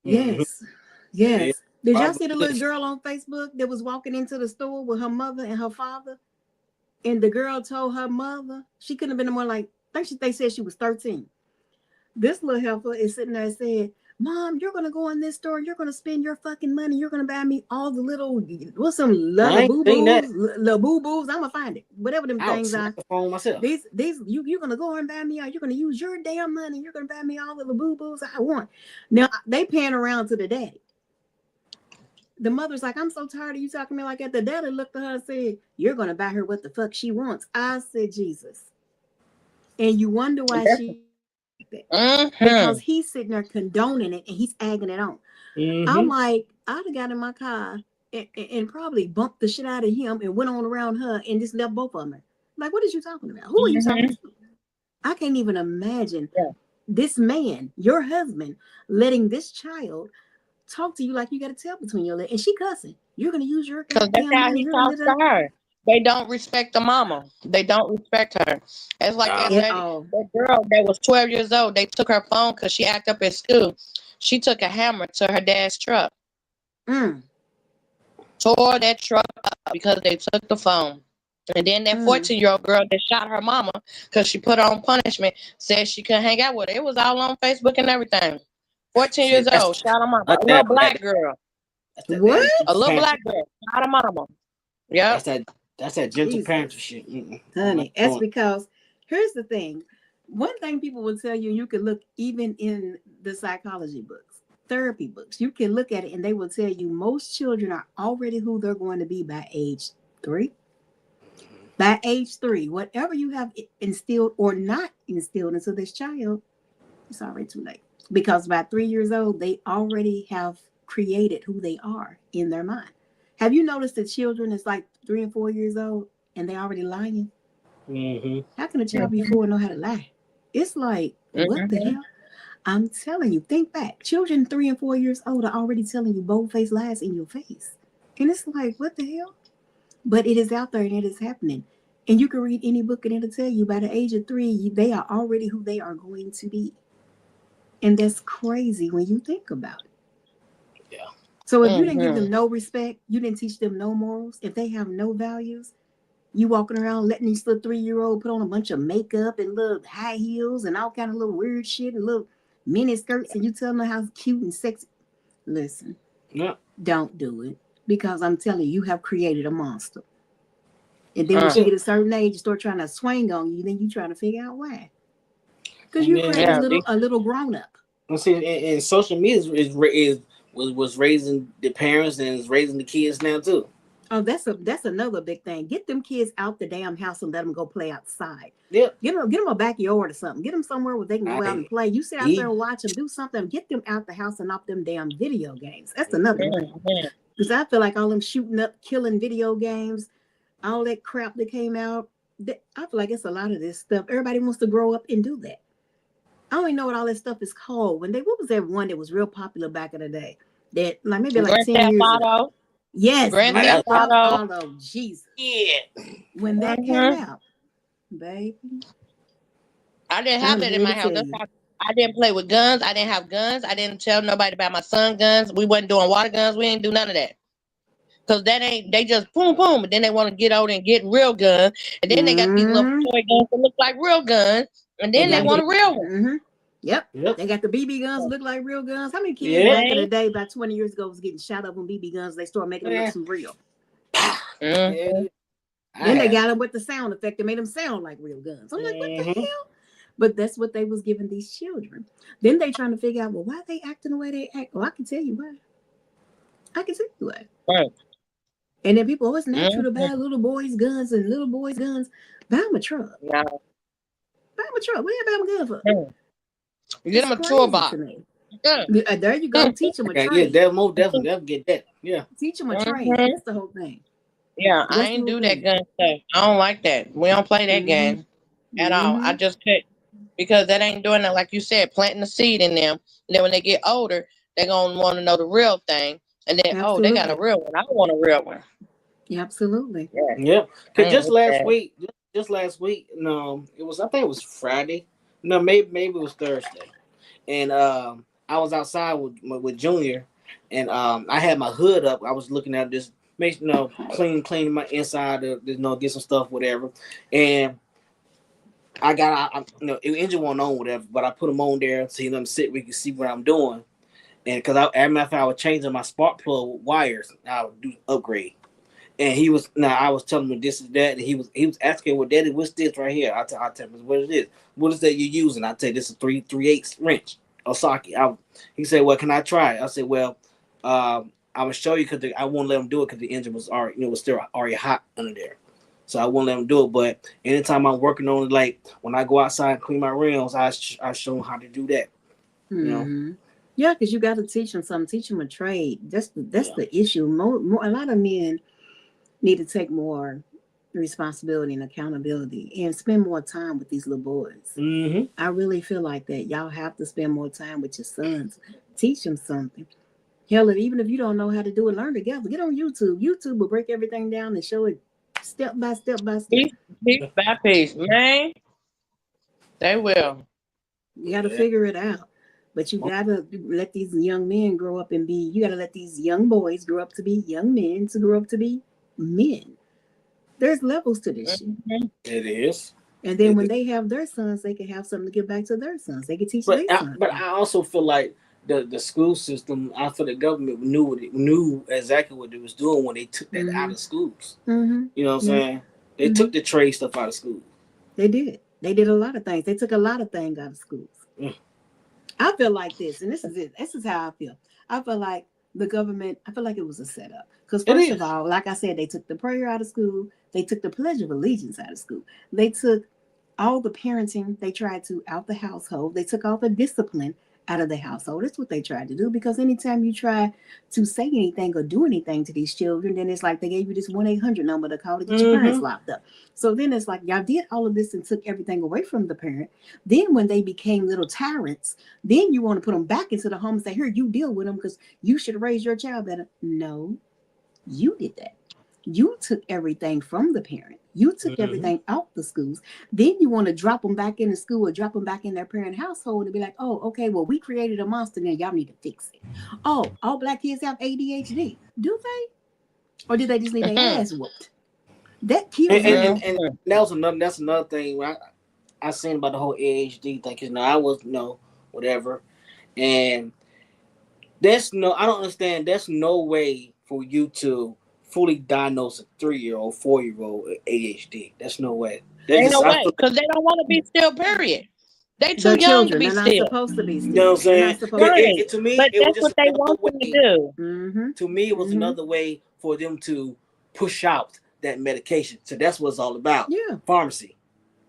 Yes. Yeah, Yes. Did y'all see the probably little is. girl on Facebook that was walking into the store with her mother and her father? And the girl told her mother, she couldn't have been more like, I think they said she was 13. This little helper is sitting there and said, Mom, you're going to go in this store. You're going to spend your fucking money. You're going to buy me all the little, what's some I ain't seen that. little boo-boos. I'm going to find it. Whatever them I would things are. snap the phone myself. You're going to go and buy me all. You're going to use your damn money. You're going to buy me all the little boo-boos I want. Now, they pan around to the daddy. The mother's like, I'm so tired of you talking to me like that. The daddy looked at her and said, you're going to buy her what the fuck she wants. I said, Jesus. And you wonder why she... Because he's sitting there condoning it and he's egging it on. I'm like, I'd have got in my car and probably bumped the shit out of him and went on around her and just left both of them. Like, what is you talking about? Who are you talking to? I can't even imagine this man, your husband, letting this child talk to you like you got a tail between your legs. And she cussing. You're going to use your... Because that's how he talks to her. They don't respect the mama. They don't respect her. It's like that girl that was 12 years old. They took her phone because she acted up at school. She took a hammer to her dad's truck. Tore that truck up because they took the phone. And then that 14-year-old girl that shot her mama because she put her on punishment said she couldn't hang out with her. It was all on Facebook and everything. 14 years old, shot her mama. A little black girl. What? A little black girl shot her mama. Yeah. That's that gentle parental shit. Honey, that's because here's the thing. One thing people will tell you, you can look even in the psychology books, therapy books, you can look at it and they will tell you most children are already who they're going to be by age 3. By age 3, whatever you have instilled or not instilled into this child, it's already too late. Because by 3 years old, they already have created who they are in their mind. Have you noticed that children is like 3 and 4 years old and they already lying? How can a child be 4 and know how to lie? It's like, what the hell? I'm telling you, think back. Children 3 and 4 years old are already telling you bold-faced lies in your face. And it's like, what the hell? But it is out there and it is happening. And you can read any book and it'll tell you by the age of 3, they are already who they are going to be. And that's crazy when you think about it. Yeah. So if you didn't give them no respect, you didn't teach them no morals, if they have no values, you walking around letting these little 3-year-old put on a bunch of makeup and little high heels and all kind of little weird shit and little mini skirts and you tell them how cute and sexy. Listen, don't do it because I'm telling you, you have created a monster. And then when you get a certain age, you start trying to swing on you, then you trying to figure out why. Because you created a little grown up. See, and social media was raising the parents and is raising the kids now too. Oh, that's another big thing. Get them kids out the damn house and let them go play outside. Yeah. Get them a backyard or something. Get them somewhere where they can go out and play. You sit out there and watch them do something. Get them out the house and off them damn video games. That's another thing. Because I feel like all them shooting up, killing video games, all that crap that came out. I feel like it's a lot of this stuff. Everybody wants to grow up and do that. I don't even know what all that stuff is called. What was that one that was real popular back in the day? That like maybe like 10 years ago. Yes, Grand Theft Auto. Jesus. Yeah. When that came out, baby. I didn't have that in my house. I didn't play with guns. I didn't have guns. I didn't tell nobody about my son guns. We wasn't doing water guns. We didn't do none of that. Because they just boom, boom. But then they want to get out and get real guns. And then they got these little toy guns that look like real guns. And then they want a real one. Yep. They got the BB guns look like real guns. How many kids back in the day, about 20 years ago, was getting shot up on BB guns? They started making them look some real. Then they got them with the sound effect that made them sound like real guns. I'm like, what the hell? But that's what they was giving these children. Then they trying to figure out, well, why they acting the way they act? Well, I can tell you why. Right. And then people always natural to buy little boys' guns and little boys' guns. Buy them a truck. Yeah. Buy them a truck. What do you buy them a gun for? You get them a toolbox. There you go. Teach them a trade. Yeah, they'll most definitely get that. Yeah. Teach them a trade. That's the whole thing. Yeah, I ain't do that gun stuff. I don't like that. We don't play that game at all. I just could because that ain't doing it like you said, planting the seed in them. And then when they get older, they're gonna want to know the real thing. And then they got a real one. I want a real one. Yeah, absolutely. Yeah. Cause just last just last week. No, it was. I think it was Friday. No, maybe it was Thursday. And I was outside with Junior, and I had my hood up. I was looking at this, cleaning my inside, get some stuff, whatever. And I got, the engine wasn't on, whatever, but I put them on there so them sit. We can see what I'm doing. And because as a matter of fact, I was changing my spark plug wires, I would do upgrade. And I was telling him this is that, and he was asking, well, Daddy, what's this right here? I tell him what it is. What is that you're using? I tell you, this is a 3/8 wrench, Osaki. He said, well, can I try it? I said, well, I will show you because I won't let him do it because the engine was already, was still already hot under there. So I won't let him do it. But anytime I'm working on it, like when I go outside and clean my rims, I show him how to do that. Yeah, because you got to teach them something. Teach them a trade. That's the issue. A lot of men need to take more responsibility and accountability and spend more time with these little boys. I really feel like that. Y'all have to spend more time with your sons. Teach them something. Hell, even if you don't know how to do it, learn together. Get on YouTube. YouTube will break everything down and show it step by step by step. Piece by piece, man. They will. You got to figure it out. But you got to let these young men grow up and you got to let these young boys grow up to be young men to grow up to be men. There's levels to this shit. It is. And then when they have their sons, they can have something to give back to their sons. They can teach their sons. But I also feel like the school system, I feel the government knew exactly what they was doing when they took that out of schools. You know what I'm saying? They took the trade stuff out of schools. They did. They did a lot of things. They took a lot of things out of schools. I feel like this, and this is it. This is how I feel. I feel like the government, I feel like it was a setup. Because first of all, like I said, they took the prayer out of school. They took the Pledge of Allegiance out of school. They took all the parenting they tried to out the household. They took all the discipline out of the household. That's what they tried to do. Because anytime you try to say anything or do anything to these children, then it's like they gave you this 1-800 number to call to get your parents locked up. So then it's like y'all did all of this and took everything away from the parent. Then when they became little tyrants, then you want to put them back into the home and say, here, you deal with them because you should raise your child better. No, you did that. You took everything from the parent. You took everything out the schools. Then you want to drop them back in the school or drop them back in their parent household and be like, oh, okay, well, we created a monster now. Y'all need to fix it. Oh, all black kids have ADHD. Do they? Or did they just need their ass whooped? That kills them. And that's another thing I seen about the whole ADHD thing. Because I was, whatever. And I don't understand. There's no way for you to fully diagnose a 3-year-old, 4-year-old ADHD. That's no way. Ain't no way, because they don't want to be still, period. They too young to be still. They're not supposed to be still. You know what I'm saying? To me, but it that's was what they want them to do. To me, it was another way for them to push out that medication. So that's what it's all about. Yeah. Pharmacy.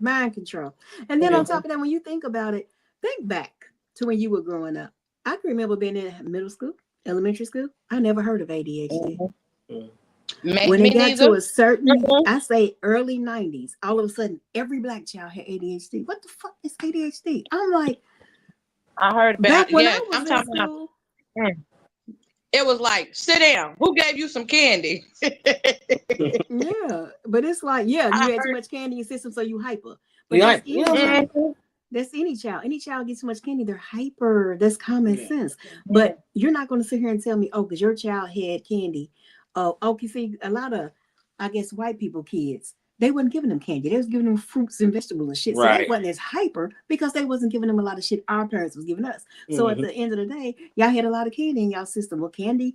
Mind control. And then on top of that, when you think about it, think back to when you were growing up. I can remember being in middle school, elementary school. I never heard of ADHD. When it got to a certain, I say early 90s, all of a sudden, every black child had ADHD. What the fuck is ADHD? I'm like, I heard about back when I was I'm in talking school, about. It was like, sit down. Who gave you some candy? Yeah, but it's like, you had too much candy in your system, so you hyper. But that's any child. Any child gets too much candy, they're hyper. That's common sense. But you're not going to sit here and tell me, because your child had candy. You see, a lot of, I guess, white people kids, they wasn't giving them candy. They was giving them fruits and vegetables and shit. So they wasn't as hyper because they wasn't giving them a lot of shit our parents was giving us. So at the end of the day, y'all had a lot of candy in y'all system. Well, candy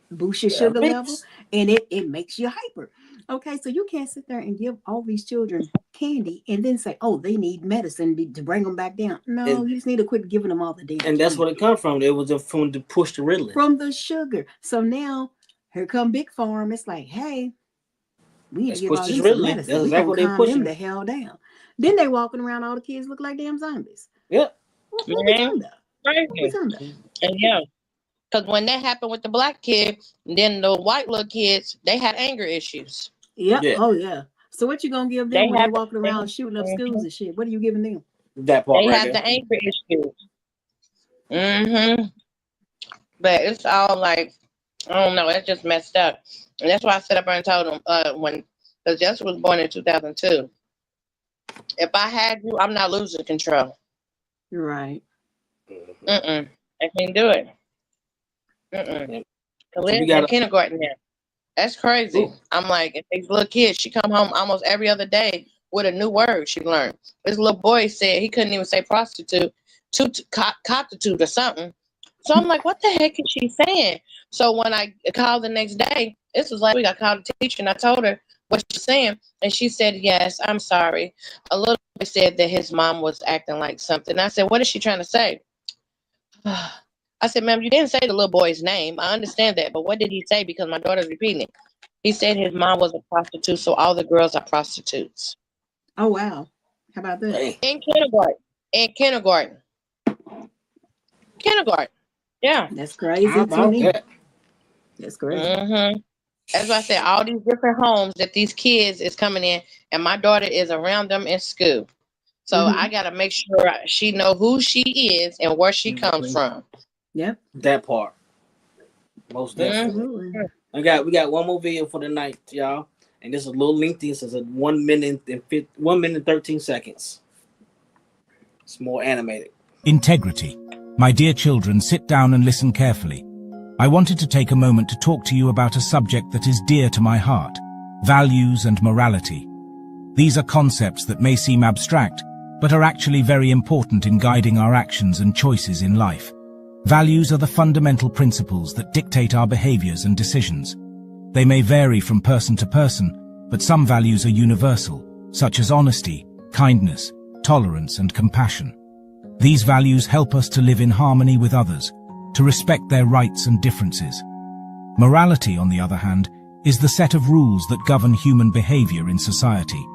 boosts your sugar level and it makes you hyper. Okay, so you can't sit there and give all these children candy and then say, they need medicine to bring them back down. No, you just need to quit giving them all the damn. And that's what it come from. It was from the push to Ritalin. From the sugar. So now, here come Big Farm. It's like, hey, we need to give all these medicine. We gonna calm them the hell down. Then they walking around, all the kids look like damn zombies. Yep. What we talking about? And because when that happened with the black kid, then the white little kids, they had anger issues. Yep. Yeah. Oh yeah. So what you gonna give them when they walking around shooting up schools and shit? What are you giving them? That part. They have the anger issues. But it's all like, I don't know. It's just messed up, and that's why I sat up there and told him because Jessica was born in 2002. If I had you, I'm not losing control. Right. I can't do it. Yep. Khalid's in kindergarten now. That's crazy. Ooh. I'm like, if these little kids, she come home almost every other day with a new word she learned. This little boy said he couldn't even say prostitute, coptitude or something. So I'm like, what the heck is she saying? So when I called the next day, this was last week, I called the teacher and I told her what she's saying. And she said, yes, I'm sorry. A little boy said that his mom was acting like something. I said, what is she trying to say? I said, ma'am, you didn't say the little boy's name. I understand that. But what did he say? Because my daughter's repeating it. He said his mom was a prostitute, so all the girls are prostitutes. Oh, wow. How about that? In kindergarten. Yeah. That's crazy to me. That? That's crazy. That's why I said all these different homes that these kids is coming in, and my daughter is around them in school. So I got to make sure she know who she is and where she comes from. Yep. That part. Most definitely. We got one more video for the night, y'all. And this is a little lengthy. This is a 1 minute and 13 seconds. It's more animated. Integrity. My dear children, sit down and listen carefully. I wanted to take a moment to talk to you about a subject that is dear to my heart: values and morality. These are concepts that may seem abstract, but are actually very important in guiding our actions and choices in life. Values are the fundamental principles that dictate our behaviors and decisions. They may vary from person to person, but some values are universal, such as honesty, kindness, tolerance, and compassion. These values help us to live in harmony with others, to respect their rights and differences. Morality, on the other hand, is the set of rules that govern human behavior in society.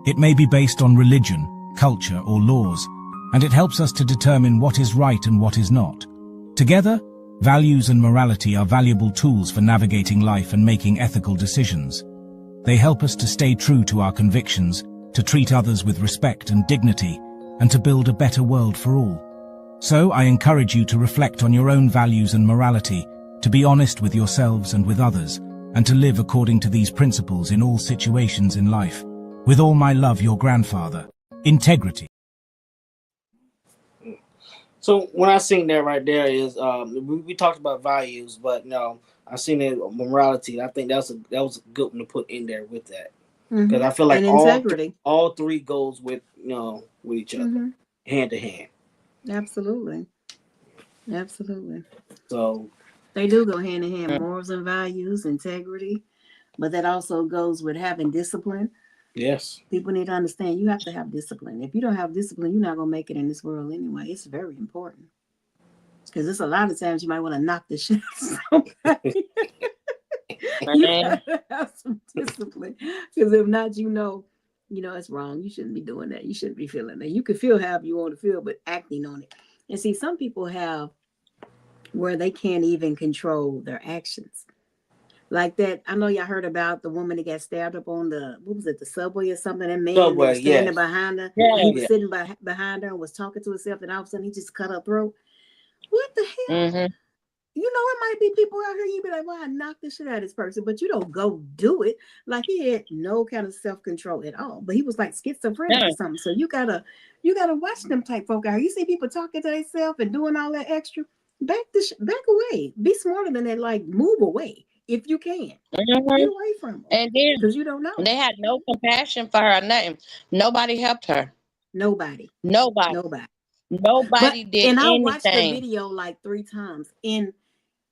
It may be based on religion, culture, or laws, and it helps us to determine what is right and what is not. Together, values and morality are valuable tools for navigating life and making ethical decisions. They help us to stay true to our convictions, to treat others with respect and dignity, and to build a better world for all. So I encourage you to reflect on your own values and morality, to be honest with yourselves and with others, and to live according to these principles in all situations in life. With all my love, your grandfather. Integrity. So when I seen that right there is we talked about values, but no, I seen it morality. I think that was a good one to put in there with that, because I feel like all three goes with with each other, hand to hand. Absolutely. So they do go hand in hand, morals and values, integrity, but that also goes with having discipline. Yes. People need to understand you have to have discipline. If you don't have discipline, you're not going to make it in this world anyway. It's very important. Because there's a lot of times you might want to knock the shit out of somebody. You gotta have some discipline. Because if not, it's wrong. You shouldn't be doing that. You shouldn't be feeling that. You can feel however you want to feel, but acting on it. And see, some people have where they can't even control their actions. Like that, I know y'all heard about the woman that got stabbed up on the subway or something. That man was standing behind her. Yeah. He was sitting behind her and was talking to himself, and all of a sudden he just cut her throat. What the hell? It might be people out here, you be like, well, I knocked the shit out of this person, but you don't go do it. Like he had no kind of self-control at all. But he was like schizophrenic or something. So you gotta watch them type folk out here. You see people talking to themselves and doing all that extra. Back away. Be smarter than that. Like move away. If you can, get away from them. And then, because you don't know. They had no compassion for her or nothing. Nobody helped her. Nobody did anything. And I watched the video like 3 times. And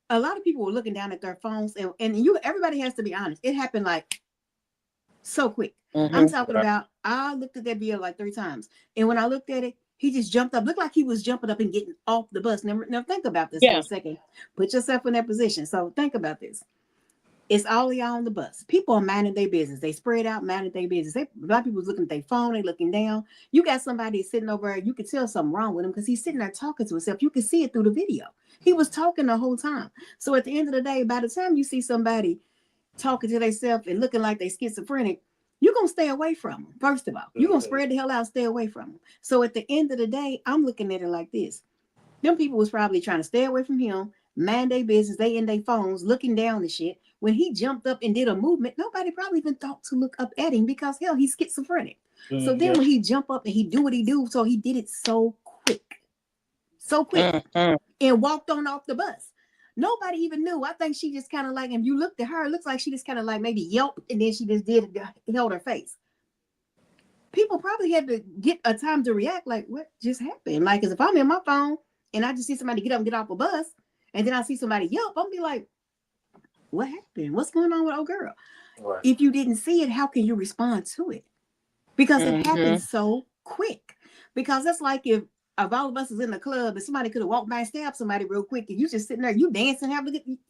a lot of people were looking down at their phones. And everybody has to be honest. It happened like so quick. I'm talking about, I looked at that video like 3 times. And when I looked at it, he just jumped up. Looked like he was jumping up and getting off the bus. Now think about this for a second. Put yourself in that position. So think about this. It's all y'all on the bus. People are minding their business. They spread out, minding their business. A lot of people was looking at their phone. They looking down. You got somebody sitting over there. You can tell something wrong with him because he's sitting there talking to himself. You can see it through the video. He was talking the whole time. So at the end of the day, by the time you see somebody talking to themselves and looking like they schizophrenic, you're going to stay away from them. First of all, you're going to spread the hell out, stay away from them. So at the end of the day, I'm looking at it like this. Them people was probably trying to stay away from him, mind their business. They in their phones looking down the shit when he jumped up and did a movement, nobody probably even thought to look up at him because hell, he's schizophrenic. So then when he jump up and he do what he do, so he did it so quick and walked on off the bus. Nobody even knew. I think she just kind of like, if you looked at her, it looks like she just kind of like maybe yelped and then she just held her face. People probably had to get a time to react like, what just happened? Like, because if I'm in my phone and I just see somebody get up and get off a bus and then I see somebody yelp, I'm be like, what happened? What's going on with old girl? Right. If you didn't see it, how can you respond to it? Because it happens so quick. Because that's like if all of us is in the club and somebody could have walked by and stabbed somebody real quick and you just sitting there, you dancing,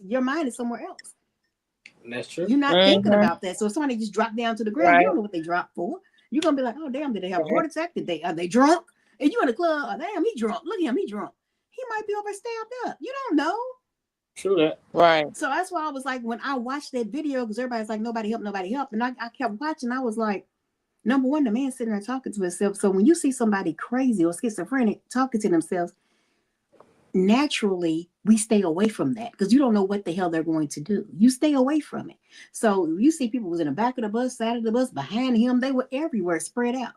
your mind is somewhere else. That's true. You're not thinking about that. So if somebody just dropped down to the ground, you don't know what they dropped for. You're gonna be like, oh damn, did they have a heart attack? Are they drunk? And you in the club, oh damn, he drunk. Look at him, he drunk. He might be over stabbed up. You don't know. True that. Right. So that's why I was like, when I watched that video, because everybody's like, nobody help. And I kept watching, I was like, number one, the man sitting there talking to himself. So when you see somebody crazy or schizophrenic talking to themselves, naturally we stay away from that because you don't know what the hell they're going to do. You stay away from it. So you see people was in the back of the bus, side of the bus, behind him. They were everywhere, spread out.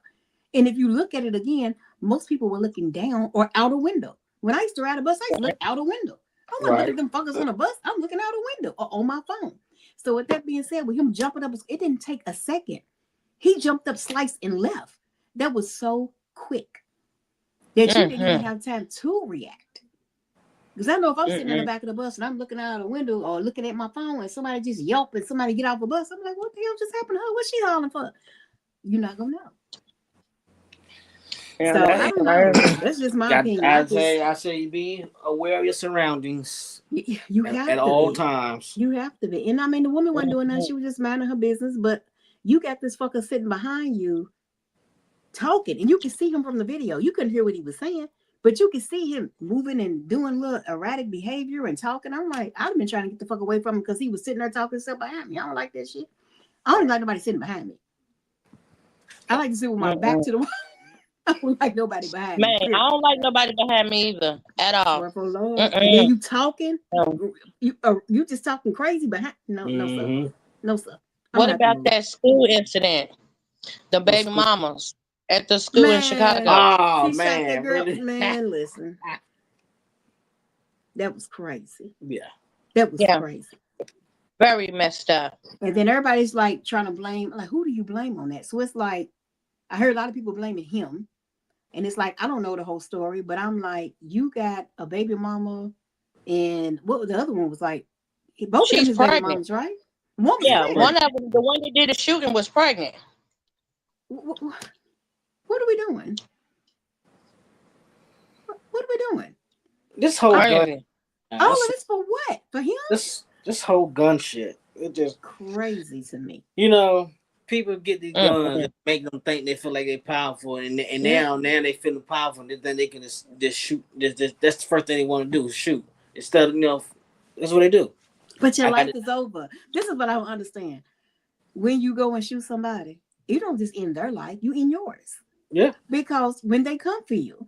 And if you look at it again, most people were looking down or out a window. When I used to ride a bus, I used to look out a window. I'm not looking at them fuckers on the bus. I'm looking out a window or on my phone. So with that being said, with him jumping up, it didn't take a second. He jumped up, sliced, and left. That was so quick that you didn't even have time to react. Because I know if I'm sitting in the back of the bus and I'm looking out of the window or looking at my phone and somebody just yelp and somebody get off the bus, I'm like, what the hell just happened to her? What's she hollering for? You're not going to know. Yeah, so I don't know. That's just my opinion. I say be aware of your surroundings. You have at to all be. times. You have to be. And I mean, the woman wasn't doing nothing. She was just minding her business. But you got this fucker sitting behind you talking, and you can see him from the video. You couldn't hear what he was saying, but you can see him moving and doing little erratic behavior and talking. I'm like, I'd have been trying to get the fuck away from him because he was sitting there talking himself behind me. I don't like that shit. I don't like nobody sitting behind me. I like to sit with my back to the wall. I don't like nobody behind me. Man, I don't like nobody behind me either at all. And then you talking, you just talking crazy behind. No, sir. No, sir. What about that school incident? The baby mamas at the school in Chicago. Oh man, really? Man, listen. That was crazy. Yeah. That was crazy. Very messed up. And then everybody's like trying to blame, like, who do you blame on that? So it's like, I heard a lot of people blaming him. And it's like, I don't know the whole story, but I'm like, you got a baby mama, and what the other one was like, both of them baby mamas, right? One of them, the one that did the shooting, was pregnant. What are we doing? What are we doing? This whole gun. All of this for what? For him? This whole gun shit. It just crazy to me. You know, people get these guns and make them think they feel like they're powerful, and now they feeling powerful, and then they can just shoot. That's the first thing they want to do, is shoot. Instead of, that's what they do. But your life is over. This is what I don't understand. When you go and shoot somebody, you don't just end their life, you end yours. Yeah. Because when they come for you,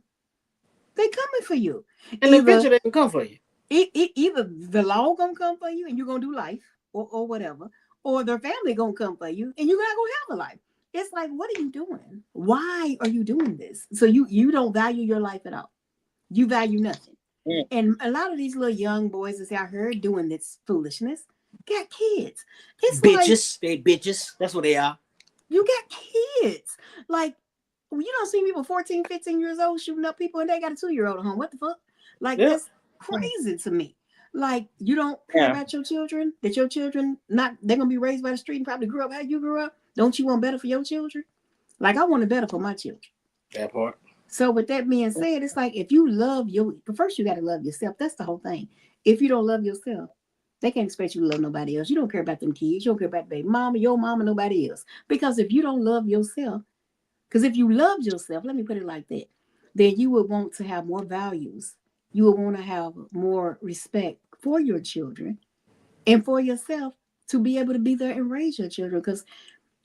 they coming for you. And eventually they can come for you. Either the law gonna come for you and you're gonna do life or whatever, or their family gonna come for you and you're not gonna have a life. It's like, what are you doing? Why are you doing this? So you don't value your life at all. You value nothing. Mm. And a lot of these little young boys that's out here doing this foolishness got kids. It's bitches. They bitches. That's what they are. You got kids. Like, you don't see people 14, 15 years old shooting up people and they got a 2-year-old at home. What the fuck? Like, that's crazy to me. Like, you don't care about your children, that your children they're gonna be raised by the street and probably grew up how you grew up. Don't you want better for your children? Like, I want it better for my children. That part. So with that being said, it's like, if you love but first you got to love yourself. That's the whole thing. If you don't love yourself, they can't expect you to love nobody else. You don't care about them kids. You don't care about baby mama, your mama, nobody else. Because if you don't love yourself, because if you loved yourself, let me put it like that, then you would want to have more values. You would want to have more respect for your children and for yourself to be able to be there and raise your children. Because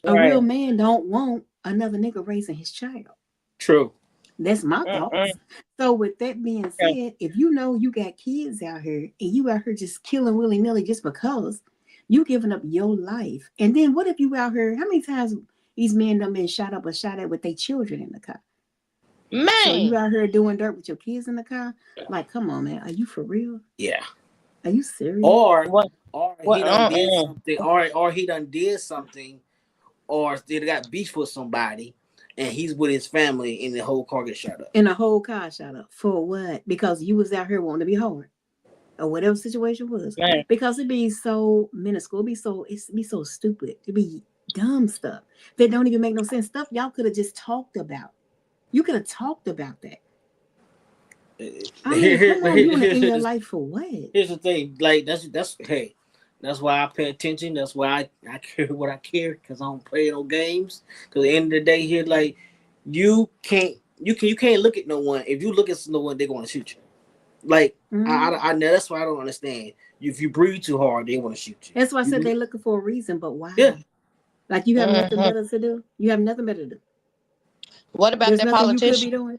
a real man don't want another nigga raising his child. True. That's my thoughts. So with that being said, if you know you got kids out here and you out here just killing willy-nilly just because, You giving up your life. And then what if you out here, how many times these men done been shot up or shot at with their children in the car? Man. So you out here doing dirt with your kids in the car? Like, come on, man. Are you for real? Yeah. Are you serious? Or he done did something, or he done did something, or they got beef with somebody, and he's with his family, and the whole car gets shot up. And the whole car shot up. For what? Because you was out here wanting to be hard. Or whatever the situation was. Man. Because it be so minuscule, it be so stupid. It be dumb stuff that don't even make no sense. Stuff y'all could have just talked about. You could have talked about that. I mean, come on, you in your life for what? Here's the thing, like that's why I pay attention. That's why I care what I care, because I don't play no games. Because at the end of the day, here, like you can't look at no one. If you look at no one, they're gonna shoot you. Like I know, that's why I don't understand. If you breathe too hard, they want to shoot you. That's why I said they're looking for a reason, but why? Yeah. Like you have nothing better to do. You have nothing better to do. What about There's that nothing politician? you could be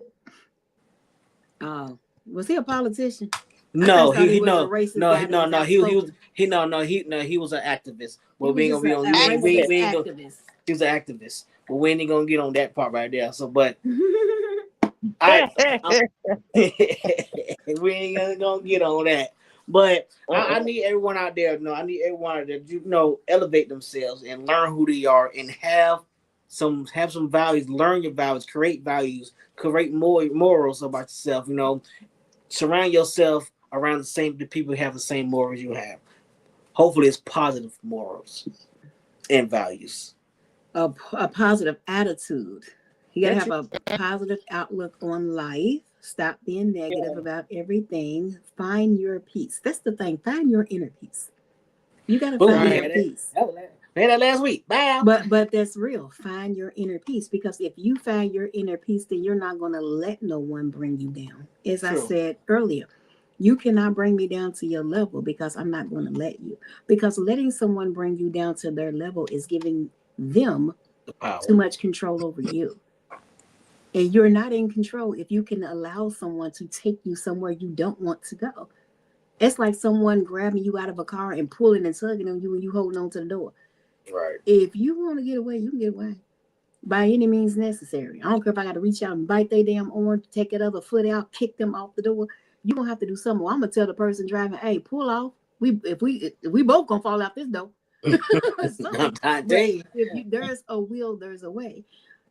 doing. Was he a politician? No, he was an activist. Well, he was an activist. But we ain't gonna get on that part right there. So, but we ain't gonna get on that. But I need everyone out there to know. I need everyone out there to elevate themselves and learn who they are and have some values. Learn your values, create morals about yourself. Surround yourself around the people who have the same morals you have. Hopefully, it's positive morals and values. A positive attitude. You gotta have a positive outlook on life. Stop being negative about everything. Find your peace. That's the thing. Find your inner peace. You gotta find your peace. That last week. Bye. But that's real. Find your inner peace, because if you find your inner peace, then you're not gonna let no one bring you down. As I said earlier, you cannot bring me down to your level, because I'm not going to let you. Because letting someone bring you down to their level is giving them too much control over you. And you're not in control if you can allow someone to take you somewhere you don't want to go. It's like someone grabbing you out of a car and pulling and tugging on you and you holding on to the door. Right. If you want to get away, you can get away by any means necessary. I don't care if I got to reach out and bite their damn arm, take that other foot out, kick them off the door. You're going to have to do something. I'm going to tell the person driving, hey, pull off. If we both going to fall out this door. If there's a will, there's a way.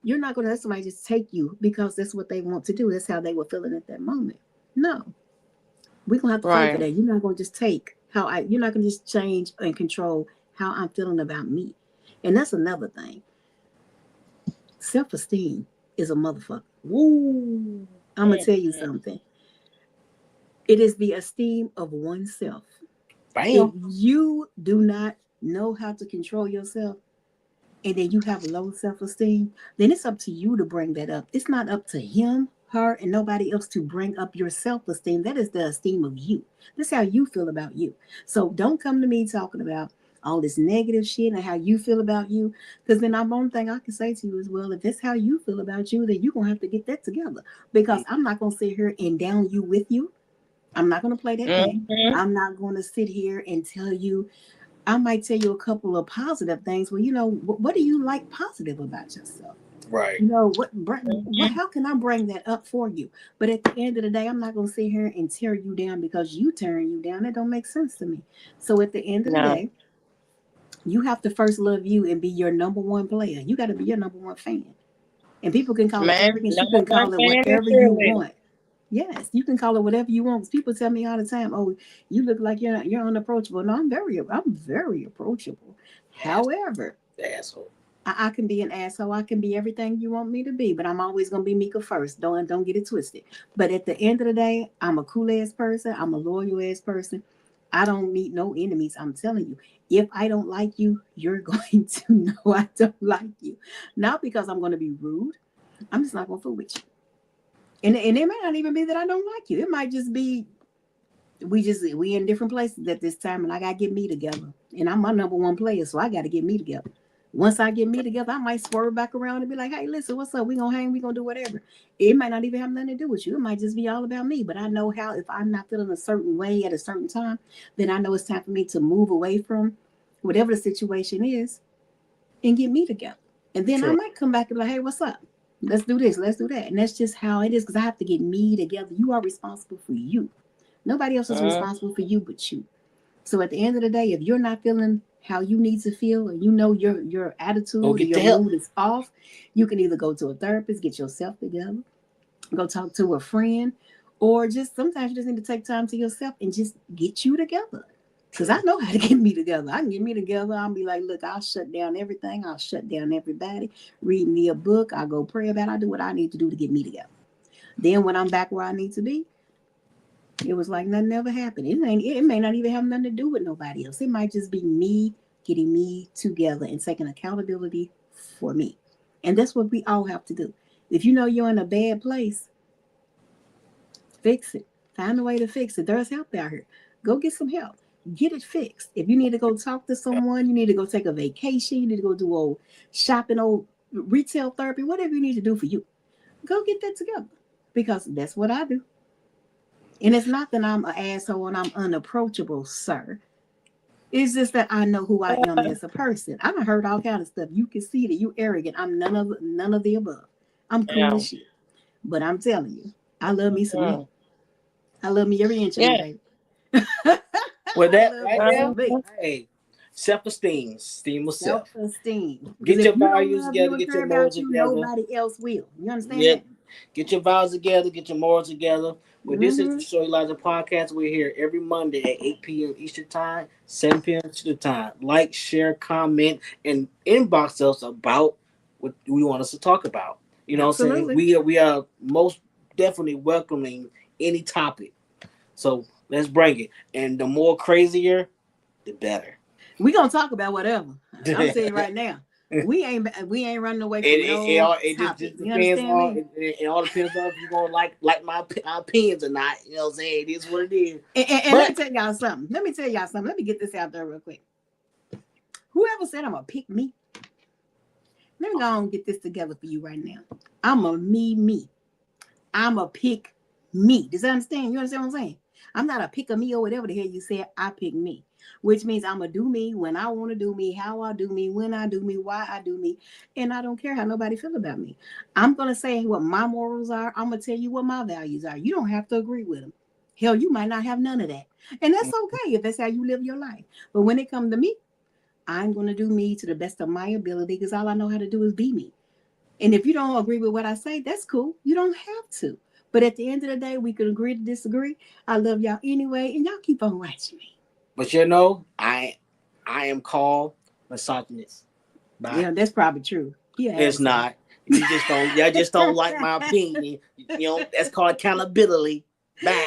You're not going to let somebody just take you because that's what they want to do. That's how they were feeling at that moment. No. We're going to have to fight for that. You're not going to just you're not going to just change and control how I'm feeling about me. And that's another thing. Self-esteem is a motherfucker. Woo. I'm going to tell you something. It is the esteem of oneself. Bam. If you do not know how to control yourself, and then you have low self-esteem, then it's up to you to bring that up. It's not up to him, her, and nobody else to bring up your self-esteem. That is the esteem of you. That's how you feel about you. So don't come to me talking about all this negative shit and how you feel about you, because then I'm one thing I can say to you as well, if that's how you feel about you, then you're going to have to get that together, because I'm not going to sit here and down you with you. I'm not going to play that game. I'm not going to sit here and tell you. I might tell you a couple of positive things. Well, what do you like positive about yourself? Right. How can I bring that up for you? But at the end of the day, I'm not going to sit here and tear you down because you tearing you down. That don't make sense to me. So at the end of the day, you have to first love you and be your number one player. You got to be your number one fan. And people can call it arrogance. You can call it whatever you want. Yes, you can call it whatever you want. People tell me all the time, "Oh, you look like you're unapproachable." No, I'm very approachable. However, asshole. I can be an asshole. I can be everything you want me to be, but I'm always gonna be Mika first. Don't get it twisted. But at the end of the day, I'm a cool ass person. I'm a loyal ass person. I don't meet no enemies. I'm telling you, if I don't like you, you're going to know I don't like you. Not because I'm going to be rude. I'm just not going to fool with you. And it may not even be that I don't like you. It might just be we in different places at this time, and I got to get me together. And I'm my number one player, so I got to get me together. Once I get me together, I might swerve back around and be like, hey, listen, what's up? We going to hang. We going to do whatever. It might not even have nothing to do with you. It might just be all about me. But I know how, if I'm not feeling a certain way at a certain time, then I know it's time for me to move away from whatever the situation is, and get me together. And then I might come back and be like, hey, what's up? Let's do this, let's do that. And that's just how it is, because I have to get me together. You are responsible for you. Nobody else is responsible for you but you. So at the end of the day, if you're not feeling how you need to feel, and you know your attitude or your mood is off, you can either go to a therapist, get yourself together, go talk to a friend, or just sometimes you just need to take time to yourself and just get you together. Because I know how to get me together. I can get me together. I'll be like, look, I'll shut down everything. I'll shut down everybody. Read me a book. I'll go pray about it. I'll do what I need to do to get me together. Then when I'm back where I need to be, it was like nothing ever happened. It may not even have nothing to do with nobody else. It might just be me getting me together and taking accountability for me. And that's what we all have to do. If you know you're in a bad place, fix it. Find a way to fix it. There's help out here. Go get some help. Get it fixed. If you need to go talk to someone, you need to go take a vacation, you need to go do old shopping, old retail therapy, whatever you need to do for you, go get that together, because that's what I do. And it's not that I'm an asshole and I'm unapproachable, sir. It's just that I know who I am as a person. I done heard all kind of stuff. You can see that you arrogant. I'm none of the above. I'm cool as shit. But I'm telling you, I love me some me. I love me every inch of me, baby. Well, that right there, hey, self-esteem, esteem of self. Self-esteem. Get your values together, get your morals together. Nobody else will. You understand that? Get your values together, get your morals together. Well, this is the Shorty Logic Podcast. We're here every Monday at 8 p.m. Eastern Time, 7 p.m. Eastern Time. Like, share, comment, and inbox us about what we want us to talk about. You know what I'm saying? We are most definitely welcoming any topic. So let's bring it. And the more crazier, the better. We're going to talk about whatever. I'm saying right now. We ain't running away from it just depends on it all depends on if you're gonna like my opinions or not. You know what I'm saying? It is what it is. And let me tell y'all something. Let me get this out there real quick. Whoever said I'm gonna pick me, let me go and get this together for you right now. I'm a me. I'm a pick me. Does that understand? You understand what I'm saying? I'm not a pick of me or whatever the hell you said. I pick me. Which means I'm going to do me when I want to do me, how I do me, when I do me, why I do me. And I don't care how nobody feel about me. I'm going to say what my morals are. I'm going to tell you what my values are. You don't have to agree with them. Hell, you might not have none of that. And that's okay if that's how you live your life. But when it comes to me, I'm going to do me to the best of my ability, because all I know how to do is be me. And if you don't agree with what I say, that's cool. You don't have to. But at the end of the day, we can agree to disagree. I love y'all anyway, and y'all keep on watching me. But you know, I am called misogynist. Yeah, that's probably true. Yeah, it's not. Y'all just don't like my opinion. You know, that's called accountability. Bye.